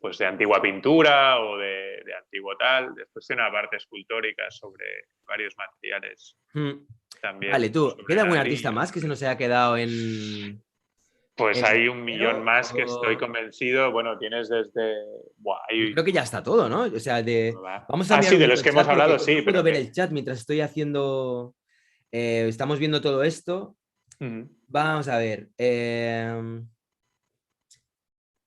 pues de antigua pintura o de antiguo tal. Después tiene una parte escultórica sobre varios materiales, Mm. Vale, también tú, sobre ¿queda algún artista ladrillo, más que se sobre... nos haya quedado Pues en el hay un millón tintero? más que estoy convencido. Bueno, tienes desde... Buah, Yo creo que ya está todo, ¿no? O sea, vamos a Ah, mirar sí, un de momento los el que hemos chat hablado, porque sí, no puedo pero ver que... el chat mientras estoy haciendo. Estamos viendo todo esto. Ujú. Vamos a ver.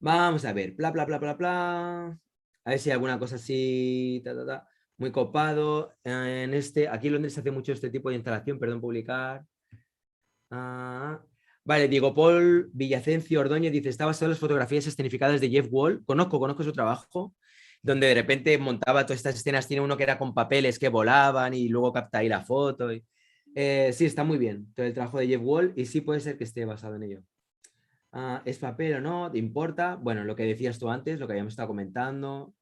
Vamos a ver. Bla, bla, bla, bla, bla. A ver si hay alguna cosa así. Ta, ta, ta. Muy copado. Aquí en Londres se hace mucho este tipo de instalación. Perdón, publicar. Ah, vale, Diego Paul Villacencio Ordóñez dice: Está basado en las fotografías escenificadas de Jeff Wall. Conozco su trabajo, donde de repente montaba todas estas escenas. Tiene uno que era con papeles que volaban y luego capta ahí la foto. Sí, está muy bien todo el trabajo de Jeff Wall y sí puede ser que esté basado en ello. ¿Es papel o no? ¿Te importa? Bueno, lo que decías tú antes, lo que habíamos estado comentando.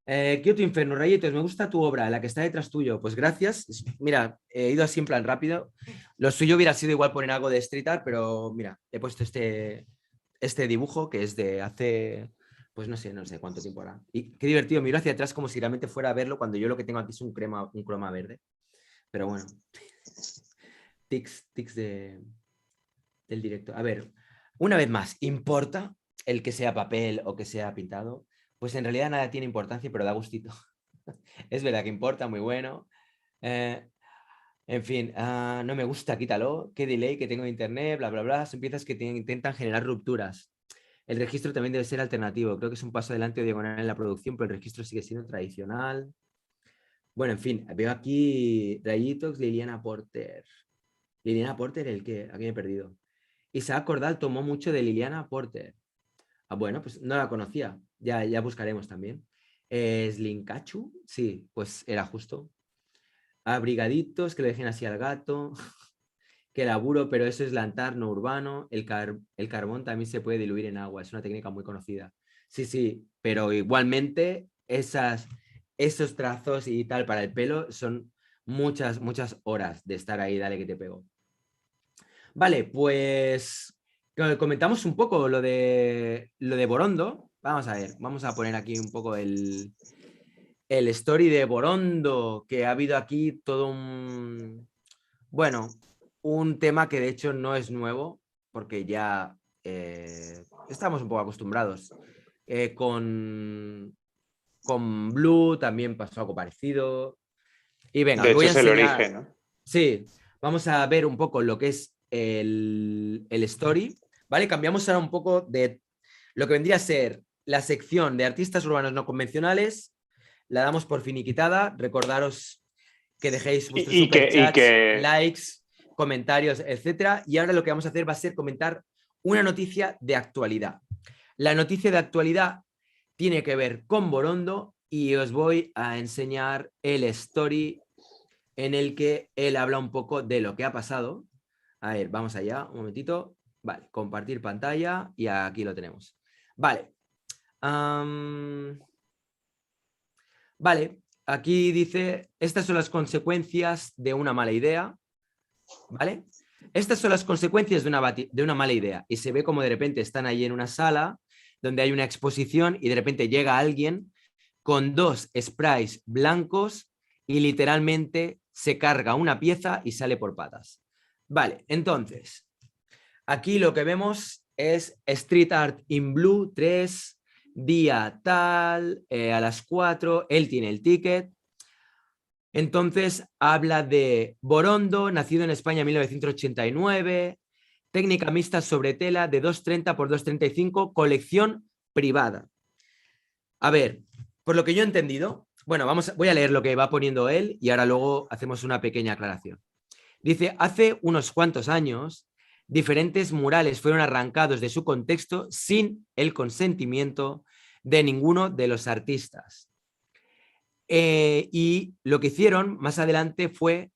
Kyoto Inferno, Rayitos, me gusta tu obra, la que está detrás tuyo. Pues gracias. Mira, he ido así en plan rápido. Lo suyo hubiera sido igual poner algo de street art, pero mira, he puesto este dibujo que es de hace, pues no sé cuánto tiempo ahora. Y qué divertido, miro hacia atrás como si realmente fuera a verlo cuando yo lo que tengo aquí es un croma verde. Pero bueno, tics del directo. A ver, una vez más, ¿importa el que sea papel o que sea pintado? Pues en realidad nada tiene importancia, pero da gustito. Es verdad que importa, muy bueno. Eh, en fin, no me gusta, quítalo. Qué delay que tengo de internet, bla, bla, bla. Son piezas que intentan generar rupturas. El registro también debe ser alternativo. Creo que es un paso adelante o diagonal en la producción, pero el registro sigue siendo tradicional. Bueno, en fin, veo aquí rayitos, Liliana Porter. Liliana Porter, ¿el qué? Aquí me he perdido. Isaac Cordal tomó mucho de Liliana Porter. Bueno, pues no la conocía. Ya buscaremos también. Slinkachu, sí, pues era justo. Abrigaditos, que le dejen así al gato. Que laburo, pero eso es lantarno urbano. El carbón también se puede diluir en agua. Es una técnica muy conocida. Sí, sí, pero igualmente esos trazos y tal para el pelo son muchas horas de estar ahí, dale que te pego. Vale, pues comentamos un poco lo de Borondo. Vamos a ver, vamos a poner aquí un poco el story de Borondo, que ha habido aquí todo bueno, un tema que de hecho no es nuevo, porque ya estamos un poco acostumbrados. Con Blue también pasó algo parecido. Y venga, De os voy hecho, a es el enseñar. origen, ¿no? Sí, vamos a ver un poco lo que es el story, ¿vale? Cambiamos ahora un poco de lo que vendría a ser la sección de artistas urbanos no convencionales, la damos por finiquitada, recordaros que dejéis vuestros Y superchats, que likes, comentarios, etcétera, y ahora lo que vamos a hacer va a ser comentar una noticia de actualidad. La noticia de actualidad tiene que ver con Borondo y os voy a enseñar el story en el que él habla un poco de lo que ha pasado. A ver, vamos allá, un momentito. Vale, compartir pantalla y aquí lo tenemos. Vale. Vale, aquí dice, estas son las consecuencias de una mala idea. ¿Vale? Estas son las consecuencias de una mala idea. Y se ve como de repente están ahí en una sala donde hay una exposición y de repente llega alguien con dos sprays blancos y literalmente se carga una pieza y sale por patas. Vale, entonces, aquí lo que vemos es Street Art in Blue 3, día tal, a las 4, él tiene el ticket. Entonces habla de Borondo, nacido en España en 1989, técnica mixta sobre tela de 230 por 235, colección privada. A ver, por lo que yo he entendido, bueno, voy a leer lo que va poniendo él y ahora luego hacemos una pequeña aclaración. Dice, hace unos cuantos años Diferentes murales fueron arrancados de su contexto sin el consentimiento de ninguno de los artistas. Y lo que hicieron más adelante fue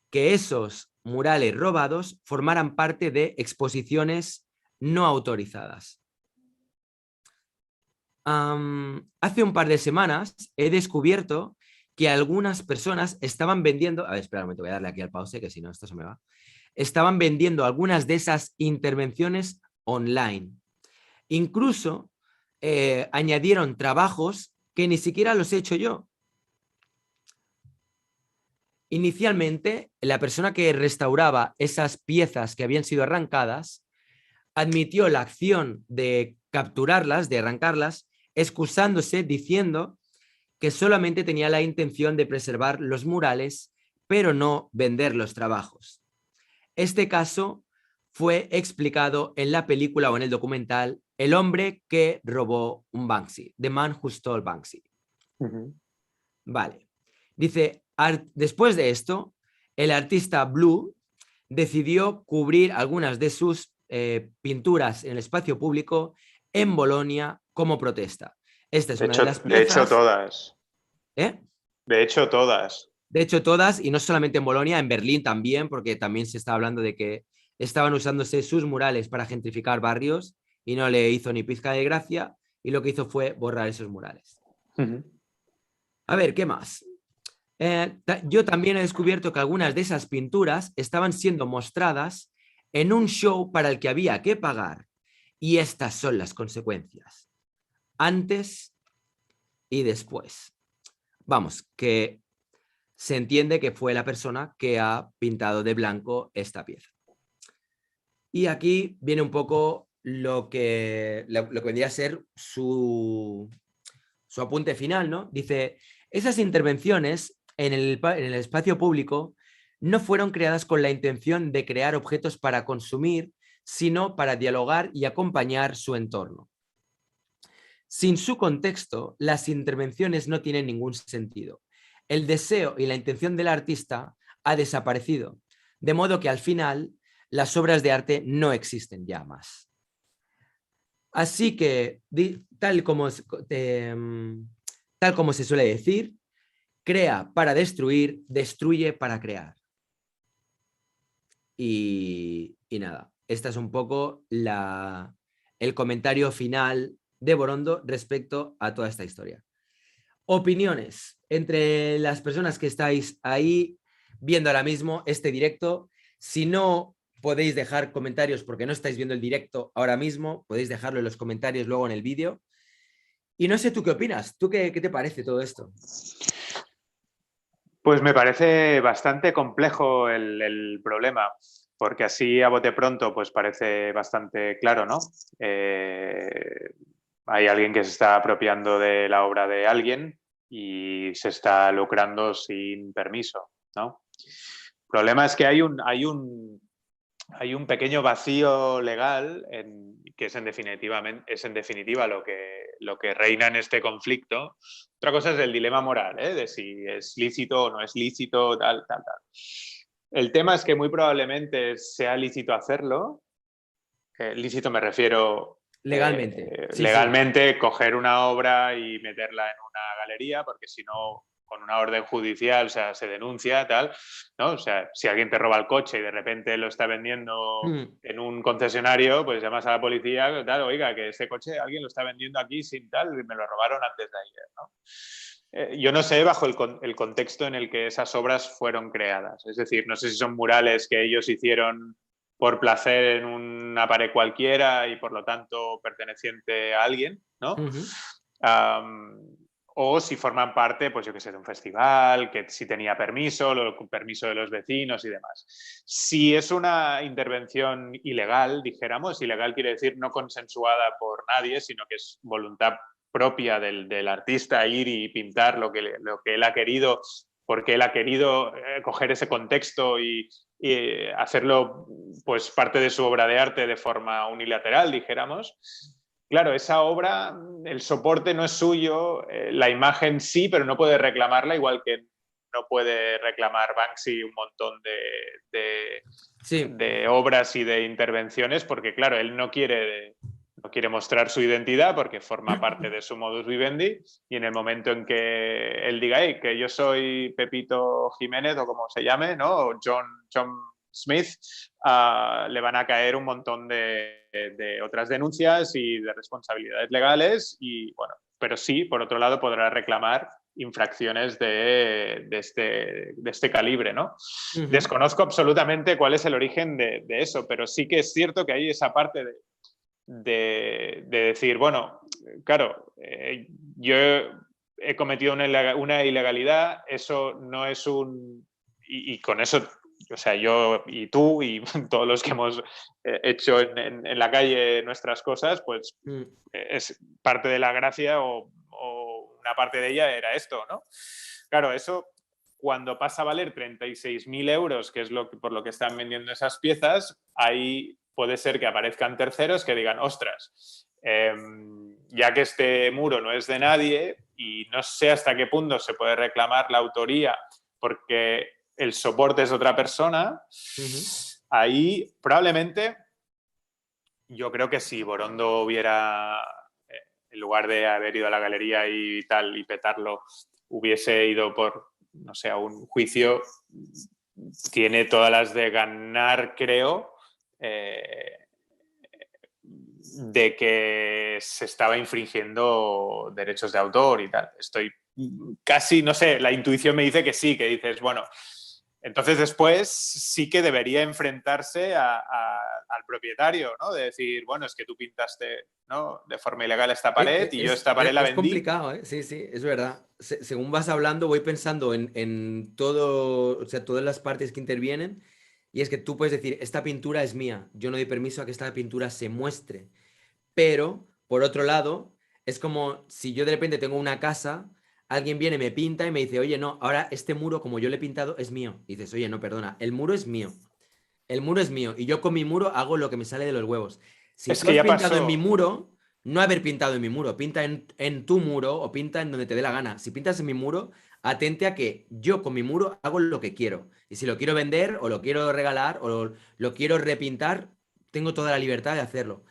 que esos murales robados formaran parte de exposiciones no autorizadas. Hace un par de semanas he descubierto que algunas personas estaban vendiendo, a ver, espera un momento, voy a darle aquí al pause, que si no esto se me va, estaban vendiendo algunas de esas intervenciones online. Incluso añadieron trabajos que ni siquiera los he hecho yo. Inicialmente, la persona que restauraba esas piezas que habían sido arrancadas admitió la acción de capturarlas, de arrancarlas, excusándose diciendo que solamente tenía la intención de preservar los murales, pero no vender los trabajos. Este caso fue explicado en la película o en el documental El hombre que robó un Banksy, The Man Who Stole Banksy. Vale. Dice, después de esto, el artista Blue decidió cubrir algunas de sus pinturas en el espacio público en Bolonia como protesta. Esta es una de las piezas. De hecho, todas. ¿Eh? De hecho, todas. De hecho, todas, y no solamente en Bolonia, en Berlín también, porque también se está hablando de que estaban usándose sus murales para gentrificar barrios y no le hizo ni pizca de gracia, y lo que hizo fue borrar esos murales. A ver, ¿qué más? Yo también he descubierto que algunas de esas pinturas estaban siendo mostradas en un show para el que había que pagar, y estas son las consecuencias. Antes y después. Vamos, que se entiende que fue la persona que ha pintado de blanco esta pieza. Y aquí viene un poco lo que vendría a ser su apunte final, ¿no? Dice, esas intervenciones en el espacio público no fueron creadas con la intención de crear objetos para consumir, sino para dialogar y acompañar su entorno. Sin su contexto, las intervenciones no tienen ningún sentido. El deseo y la intención del artista ha desaparecido, de modo que al final las obras de arte no existen ya más. Así que, tal como se suele decir, crea para destruir, destruye para crear. Y nada, esta es un poco el comentario final de Borondo respecto a toda esta historia. Opiniones entre las personas que estáis ahí viendo ahora mismo este directo. Si no podéis dejar comentarios porque no estáis viendo el directo ahora mismo, podéis dejarlo en los comentarios luego en el vídeo. Y no sé, ¿tú qué opinas? ¿Tú qué te parece todo esto? Pues me parece bastante complejo el problema, porque así a bote pronto pues parece bastante claro, ¿no? Hay alguien que se está apropiando de la obra de alguien y se está lucrando sin permiso, ¿no? El problema es que hay un pequeño vacío legal que es en definitiva lo que reina en este conflicto. Otra cosa es el dilema moral, de si es lícito o no es lícito, tal. El tema es que muy probablemente sea lícito hacerlo. Lícito me refiero legalmente. Legalmente, coger una obra y meterla en una galería, porque si no, con una orden judicial, o sea, se denuncia, tal, ¿no? O sea, si alguien te roba el coche y de repente lo está vendiendo en un concesionario, pues llamas a la policía, tal, oiga, que ese coche alguien lo está vendiendo aquí sin tal, y me lo robaron antes de ayer, ¿no? Yo no sé bajo el contexto en el que esas obras fueron creadas. Es decir, no sé si son murales que ellos hicieron por placer en una pared cualquiera y por lo tanto perteneciente a alguien, ¿no? O si forman parte, pues yo qué sé, de un festival, que si tenía permiso de los vecinos y demás. Si es una intervención ilegal, dijéramos, ilegal quiere decir no consensuada por nadie, sino que es voluntad propia del artista ir y pintar lo que él ha querido, porque él ha querido coger ese contexto y hacerlo pues parte de su obra de arte de forma unilateral, dijéramos. Claro, esa obra, el soporte no es suyo, la imagen sí, pero no puede reclamarla, igual que no puede reclamar Banksy un montón Sí. de obras y de intervenciones porque, claro, él no quiere mostrar su identidad porque forma parte de su modus vivendi y en el momento en que él diga hey, que yo soy Pepito Jiménez o como se llame, ¿no? O John Smith, le van a caer un montón de otras denuncias y de responsabilidades legales y bueno, pero sí, por otro lado, podrá reclamar infracciones de este calibre, ¿no? Desconozco absolutamente cuál es el origen de eso, pero sí que es cierto que hay esa parte de decir, bueno, claro, yo he cometido una ilegalidad, eso no es un... Y con eso, o sea, yo y tú y todos los que hemos hecho en la calle nuestras cosas, pues es parte de la gracia o una parte de ella era esto, ¿no? Claro, eso cuando pasa a valer 36.000 euros, que es por lo que están vendiendo esas piezas, ahí puede ser que aparezcan terceros que digan, ostras, ya que este muro no es de nadie y no sé hasta qué punto se puede reclamar la autoría porque el soporte es de otra persona, ahí probablemente yo creo que si Borondo hubiera, en lugar de haber ido a la galería y tal y petarlo, hubiese ido por, no sé, a un juicio, tiene todas las de ganar, creo, de que se estaba infringiendo derechos de autor y tal. Estoy casi, no sé, la intuición me dice que sí, que dices, bueno, entonces después sí que debería enfrentarse al propietario, ¿no? De decir, bueno, es que tú pintaste, ¿no? De forma ilegal esta pared y yo esta pared la Es vendí. complicado, ¿eh? Sí, sí, es verdad. Según vas hablando, voy pensando en todo, o sea, todas las partes que intervienen. Y es que tú puedes decir, esta pintura es mía, yo no doy permiso a que esta pintura se muestre. Pero, por otro lado, es como si yo de repente tengo una casa, alguien viene, me pinta y me dice, oye, no, ahora este muro, como yo le he pintado, es mío. Y dices, oye, no, perdona, el muro es mío. El muro es mío y yo con mi muro hago lo que me sale de los huevos. Si Es tú que has ya pintado en mi pasó. muro, no haber pintado en mi muro, pinta en tu muro o pinta en donde te dé la gana. Si pintas en mi muro, atente a que yo con mi muro hago lo que quiero. Y si lo quiero vender o lo quiero regalar o lo quiero repintar, tengo toda la libertad de hacerlo.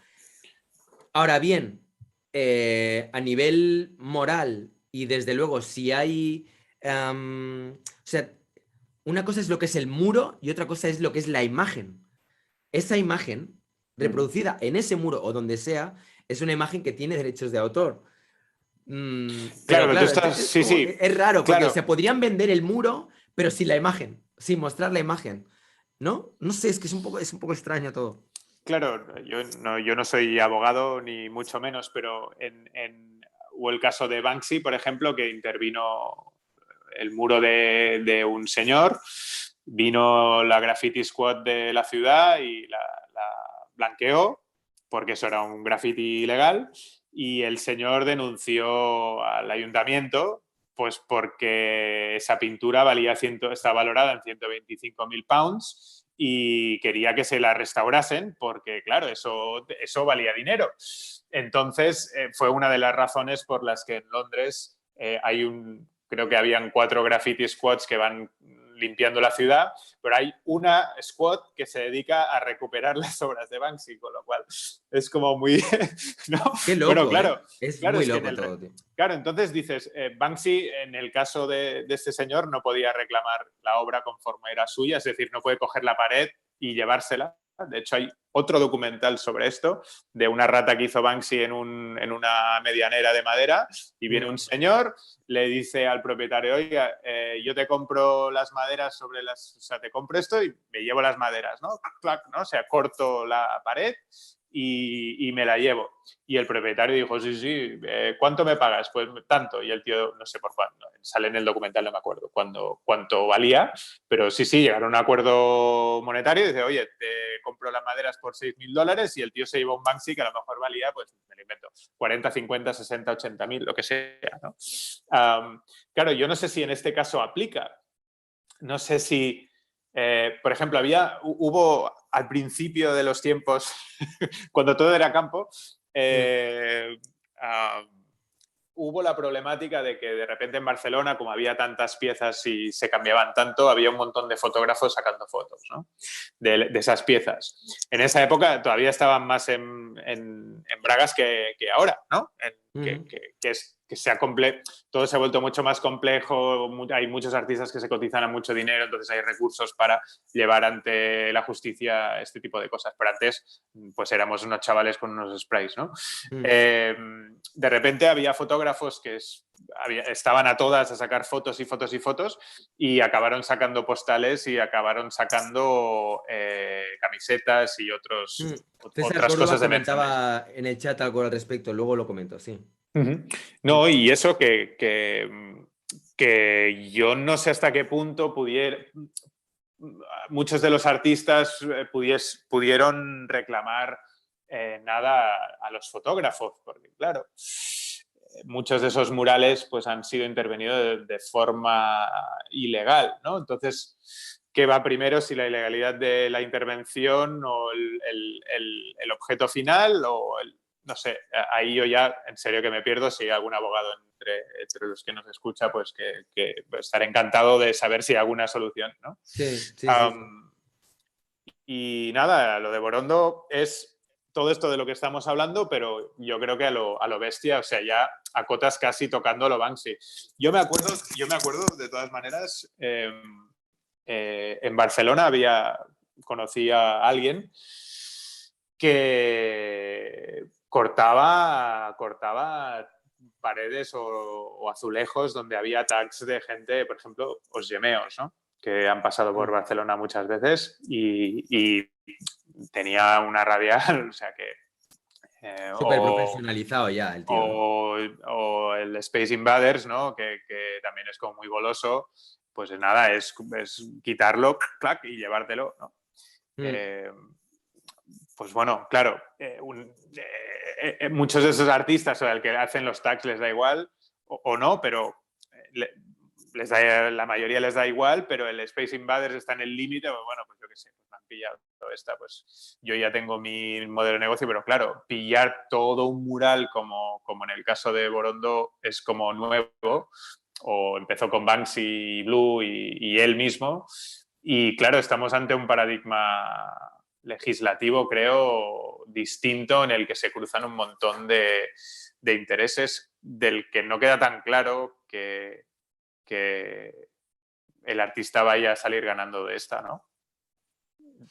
Ahora bien, a nivel moral y desde luego si hay... o sea, una cosa es lo que es el muro y otra cosa es lo que es la imagen. Esa imagen, reproducida en ese muro o donde sea, es una imagen que tiene derechos de autor. Claro, Pero pero tú claro, estás, es sí, como, sí, es raro, porque, o claro, sea, podrían vender el muro, pero sin la imagen, sin mostrar la imagen. ¿No? No sé, es que es un poco extraño todo. claro, yo no soy abogado ni mucho menos, pero hubo el caso de Banksy, por ejemplo, que intervino el muro de un señor, vino la Graffiti Squad de la ciudad y la blanqueó, porque eso era un graffiti ilegal, y el señor denunció al ayuntamiento pues porque esa pintura está valorada en 125.000 pounds y quería que se la restaurasen porque, claro, eso valía dinero. Entonces, fue una de las razones por las que en Londres creo que habían 4 graffiti squads que van limpiando la ciudad, pero hay una squad que se dedica a recuperar las obras de Banksy, con lo cual es como muy... ¿no? Qué Bueno, loco, ¿eh? claro, Es claro, muy es que loco todo, tío. claro, entonces dices, Banksy, en el caso de este señor, no podía reclamar la obra conforme era suya, es decir, no puede coger la pared y llevársela. De hecho, hay otro documental sobre esto, de una rata que hizo Banksy en una medianera de madera, y viene un señor, le dice al propietario, oiga, yo te compro las maderas o sea, te compro esto y me llevo las maderas, ¿no? Clac, ¿no? O sea, corto la pared y me la llevo. Y el propietario dijo, sí, sí, ¿cuánto me pagas? Pues tanto. Y el tío, no sé por cuánto, sale en el documental, no me acuerdo cuánto valía, pero sí, sí, llegaron a un acuerdo monetario y dice, oye, te compro las maderas por $6.000 y el tío se lleva un Banksy que a lo mejor valía, pues me lo invento, 40, 50, 60, 80.000, lo que sea, ¿no? Claro, yo no sé si en este caso aplica. No sé si, por ejemplo, hubo al principio de los tiempos, cuando todo era campo, hubo la problemática de que de repente en Barcelona, como había tantas piezas y se cambiaban tanto, había un montón de fotógrafos sacando fotos, ¿no? de esas piezas. En esa época todavía estaban más en bragas que ahora, ¿no? Todo se ha vuelto mucho más complejo, hay muchos artistas que se cotizan a mucho dinero, entonces hay recursos para llevar ante la justicia este tipo de cosas. Pero antes, pues éramos unos chavales con unos sprays, ¿no? De repente había fotógrafos que estaban a todas a sacar fotos y fotos y fotos y acabaron sacando postales y acabaron sacando camisetas y César otras Córdoba cosas de merchandising. comentaba en el chat algo al respecto, luego lo comento, sí. No, y eso que yo no sé hasta qué punto muchos de los artistas pudieron reclamar nada a los fotógrafos, porque claro, muchos de esos murales pues, han sido intervenidos de forma ilegal, ¿no? Entonces, ¿qué va primero, si la ilegalidad de la intervención o el objeto final o no sé, ahí yo ya en serio que me pierdo. Si hay algún abogado entre los que nos escucha, pues que estaré encantado de saber si hay alguna solución, ¿no? Sí. Y nada, lo de Borondo es todo esto de lo que estamos hablando, pero yo creo que a lo bestia, o sea, ya a cotas casi tocando lo Banksy. Yo me acuerdo de todas maneras, en Barcelona conocí a alguien que cortaba paredes o azulejos donde había tags de gente, por ejemplo, os gemeos, ¿no? Que han pasado por Barcelona muchas veces y tenía una rabia, o sea que... Súper profesionalizado ya el tío, ¿no? o el Space Invaders, ¿no? Que también es como muy goloso, pues nada, es quitarlo, clac, y llevártelo, ¿no? Pues bueno, claro, muchos de esos artistas o al que hacen los tags les da igual o no, pero la mayoría les da igual, pero el Space Invaders está en el límite, pues bueno, pues yo qué sé, pues me han pillado esta, pues yo ya tengo mi modelo de negocio, pero claro, pillar todo un mural como en el caso de Borondo es como nuevo, o empezó con Banksy, Blue y él mismo, y claro, estamos ante un paradigma legislativo, creo, distinto, en el que se cruzan un montón de intereses del que no queda tan claro que el artista vaya a salir ganando de esta, ¿no?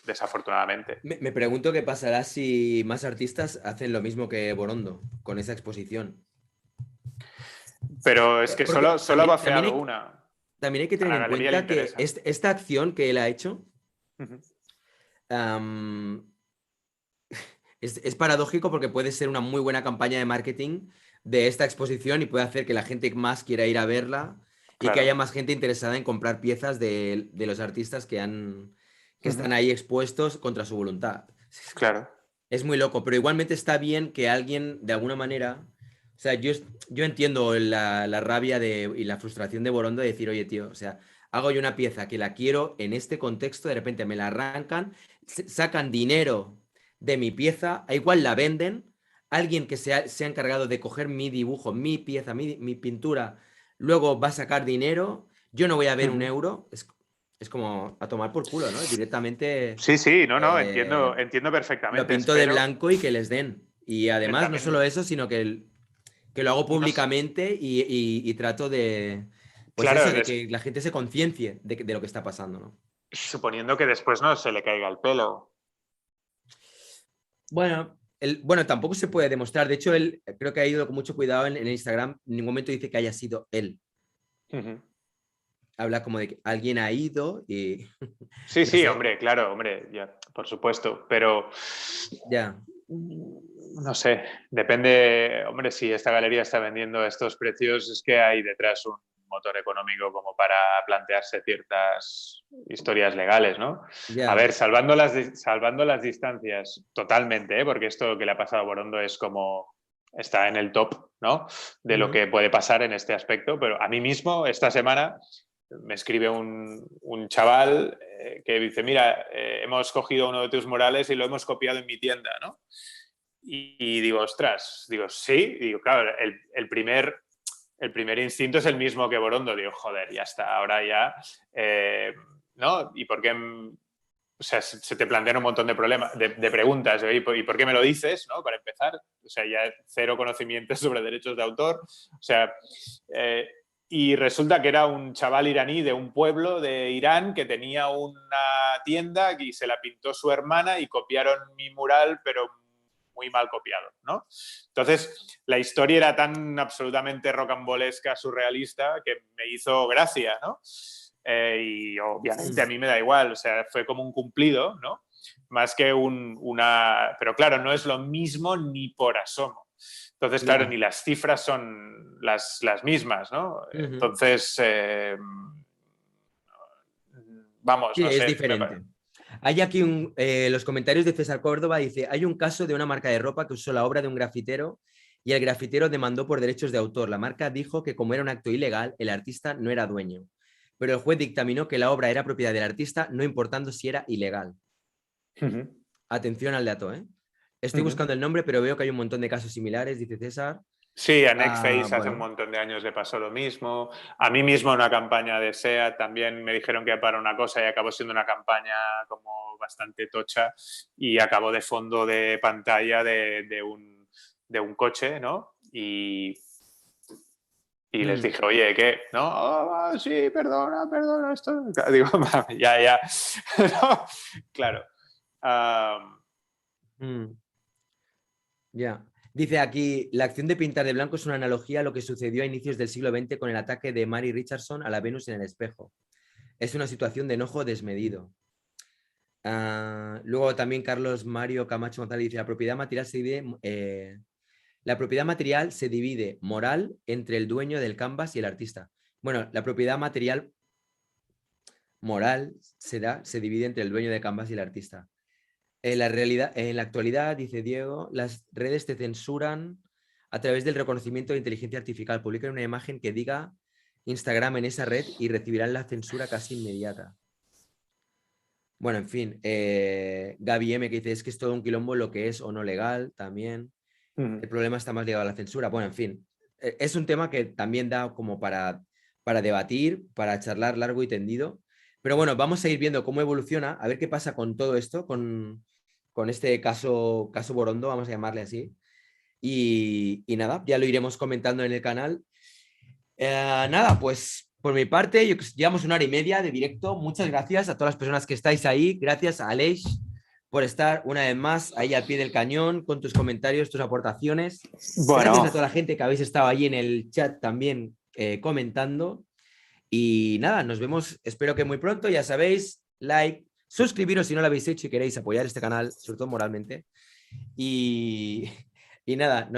Desafortunadamente. Me pregunto qué pasará si más artistas hacen lo mismo que Borondo con esa exposición. Pero es que Porque solo ha bafeado una. También hay que A tener la en galería le cuenta que interesa. esta acción que él ha hecho es paradójico porque puede ser una muy buena campaña de marketing de esta exposición y puede hacer que la gente más quiera ir a verla y que Claro. haya más gente interesada en comprar piezas de los artistas que están ahí expuestos contra su voluntad. Claro. Es muy loco, pero igualmente está bien que alguien, de alguna manera, o sea, yo entiendo la rabia y la frustración de Borondo de decir, oye, tío, o sea, hago yo una pieza que la quiero en este contexto, de repente me la arrancan, sacan dinero de mi pieza, a igual la venden, alguien que se ha encargado de coger mi dibujo, mi pieza, mi pintura, luego va a sacar dinero, yo no voy a ver un euro, es como a tomar por culo, ¿no? Directamente Sí, no, entiendo lo perfectamente. pinto de blanco y que les den. Y además, no solo También, eso, sino que lo hago no, públicamente y trato de, pues claro, eso, de que la gente se conciencie de lo que está pasando, ¿no? suponiendo que después no se le caiga el pelo. Bueno, tampoco se puede demostrar. De hecho, él creo que ha ido con mucho cuidado en Instagram. En ningún momento dice que haya sido él. Habla como de que alguien ha ido y... Sí, sé. hombre, claro, hombre, ya, por supuesto, pero Ya. no sé, depende, hombre, si esta galería está vendiendo a estos precios, es que hay detrás un motor económico como para plantearse ciertas historias legales, ¿no? A Ya. ver, salvando las distancias totalmente, ¿eh? Porque esto que le ha pasado a Borondo es como está en el top, ¿no? De lo que puede pasar en este aspecto, pero a mí mismo esta semana me escribe un chaval que dice, mira, hemos cogido uno de tus murales y lo hemos copiado en mi tienda, ¿no? Y digo, ostras, digo, sí, y digo, claro, el primer el primer instinto es el mismo que Borondo. Digo, joder, ya está, ahora ya, ¿no? ¿Y por qué? O sea, se te plantean un montón de problemas, de preguntas. ¿Y por qué me lo dices? ¿No? Para empezar, o sea, ya cero conocimiento sobre derechos de autor. O sea, y resulta que era un chaval iraní de un pueblo de Irán que tenía una tienda y se la pintó su hermana y copiaron mi mural, pero muy mal copiado, ¿no? Entonces, la historia era tan absolutamente rocambolesca, surrealista, que me hizo gracia, ¿no? Y obviamente a mí me da igual, o sea, fue como un cumplido, ¿no? Más que una... Pero claro, no es lo mismo ni por asomo. Entonces, claro, ni las cifras son las mismas, ¿no? Entonces, vamos, Sí, no es sé. diferente. Hay aquí los comentarios de César Córdoba, dice, hay un caso de una marca de ropa que usó la obra de un grafitero y el grafitero demandó por derechos de autor. La marca dijo que como era un acto ilegal, el artista no era dueño. Pero el juez dictaminó que la obra era propiedad del artista, no importando si era ilegal. Atención al dato, ¿eh? Estoy buscando el nombre, pero veo que hay un montón de casos similares, dice César. Sí, a Neckface hace bueno. un montón de años le pasó lo mismo. A mí mismo en una campaña de SEAT también me dijeron que para una cosa y acabó siendo una campaña como bastante tocha y acabó de fondo de pantalla de un coche, ¿no? Y les dije, oye, ¿qué? ¿No? Oh, sí, perdona, esto... Digo, ya. No, claro. Ya. Dice aquí, la acción de pintar de blanco es una analogía a lo que sucedió a inicios del siglo XX con el ataque de Mary Richardson a la Venus en el espejo. Es una situación de enojo desmedido. Luego también Carlos Mario Camacho González dice, la propiedad material se divide moral entre el dueño del canvas y el artista. Bueno, la propiedad material moral se divide entre el dueño del canvas y el artista. En la actualidad, dice Diego, las redes te censuran a través del reconocimiento de inteligencia artificial. Publican una imagen que diga Instagram en esa red y recibirán la censura casi inmediata. Bueno, en fin, Gaby M que dice, es que es todo un quilombo lo que es o no legal también. El problema está más ligado a la censura. Bueno, en fin, es un tema que también da como para debatir, para charlar largo y tendido. Pero bueno, vamos a ir viendo cómo evoluciona, a ver qué pasa con todo esto, con este caso Borondo, vamos a llamarle así. Y nada, ya lo iremos comentando en el canal. Nada, pues por mi parte, llevamos 1 hora y media de directo. Muchas gracias a todas las personas que estáis ahí. Gracias a Aleix por estar una vez más ahí al pie del cañón con tus comentarios, tus aportaciones. Bueno. Gracias a toda la gente que habéis estado ahí en el chat también comentando. Y nada, nos vemos, espero que muy pronto. Ya sabéis, like, suscribiros si no lo habéis hecho y queréis apoyar este canal, sobre todo moralmente. Y nada, nos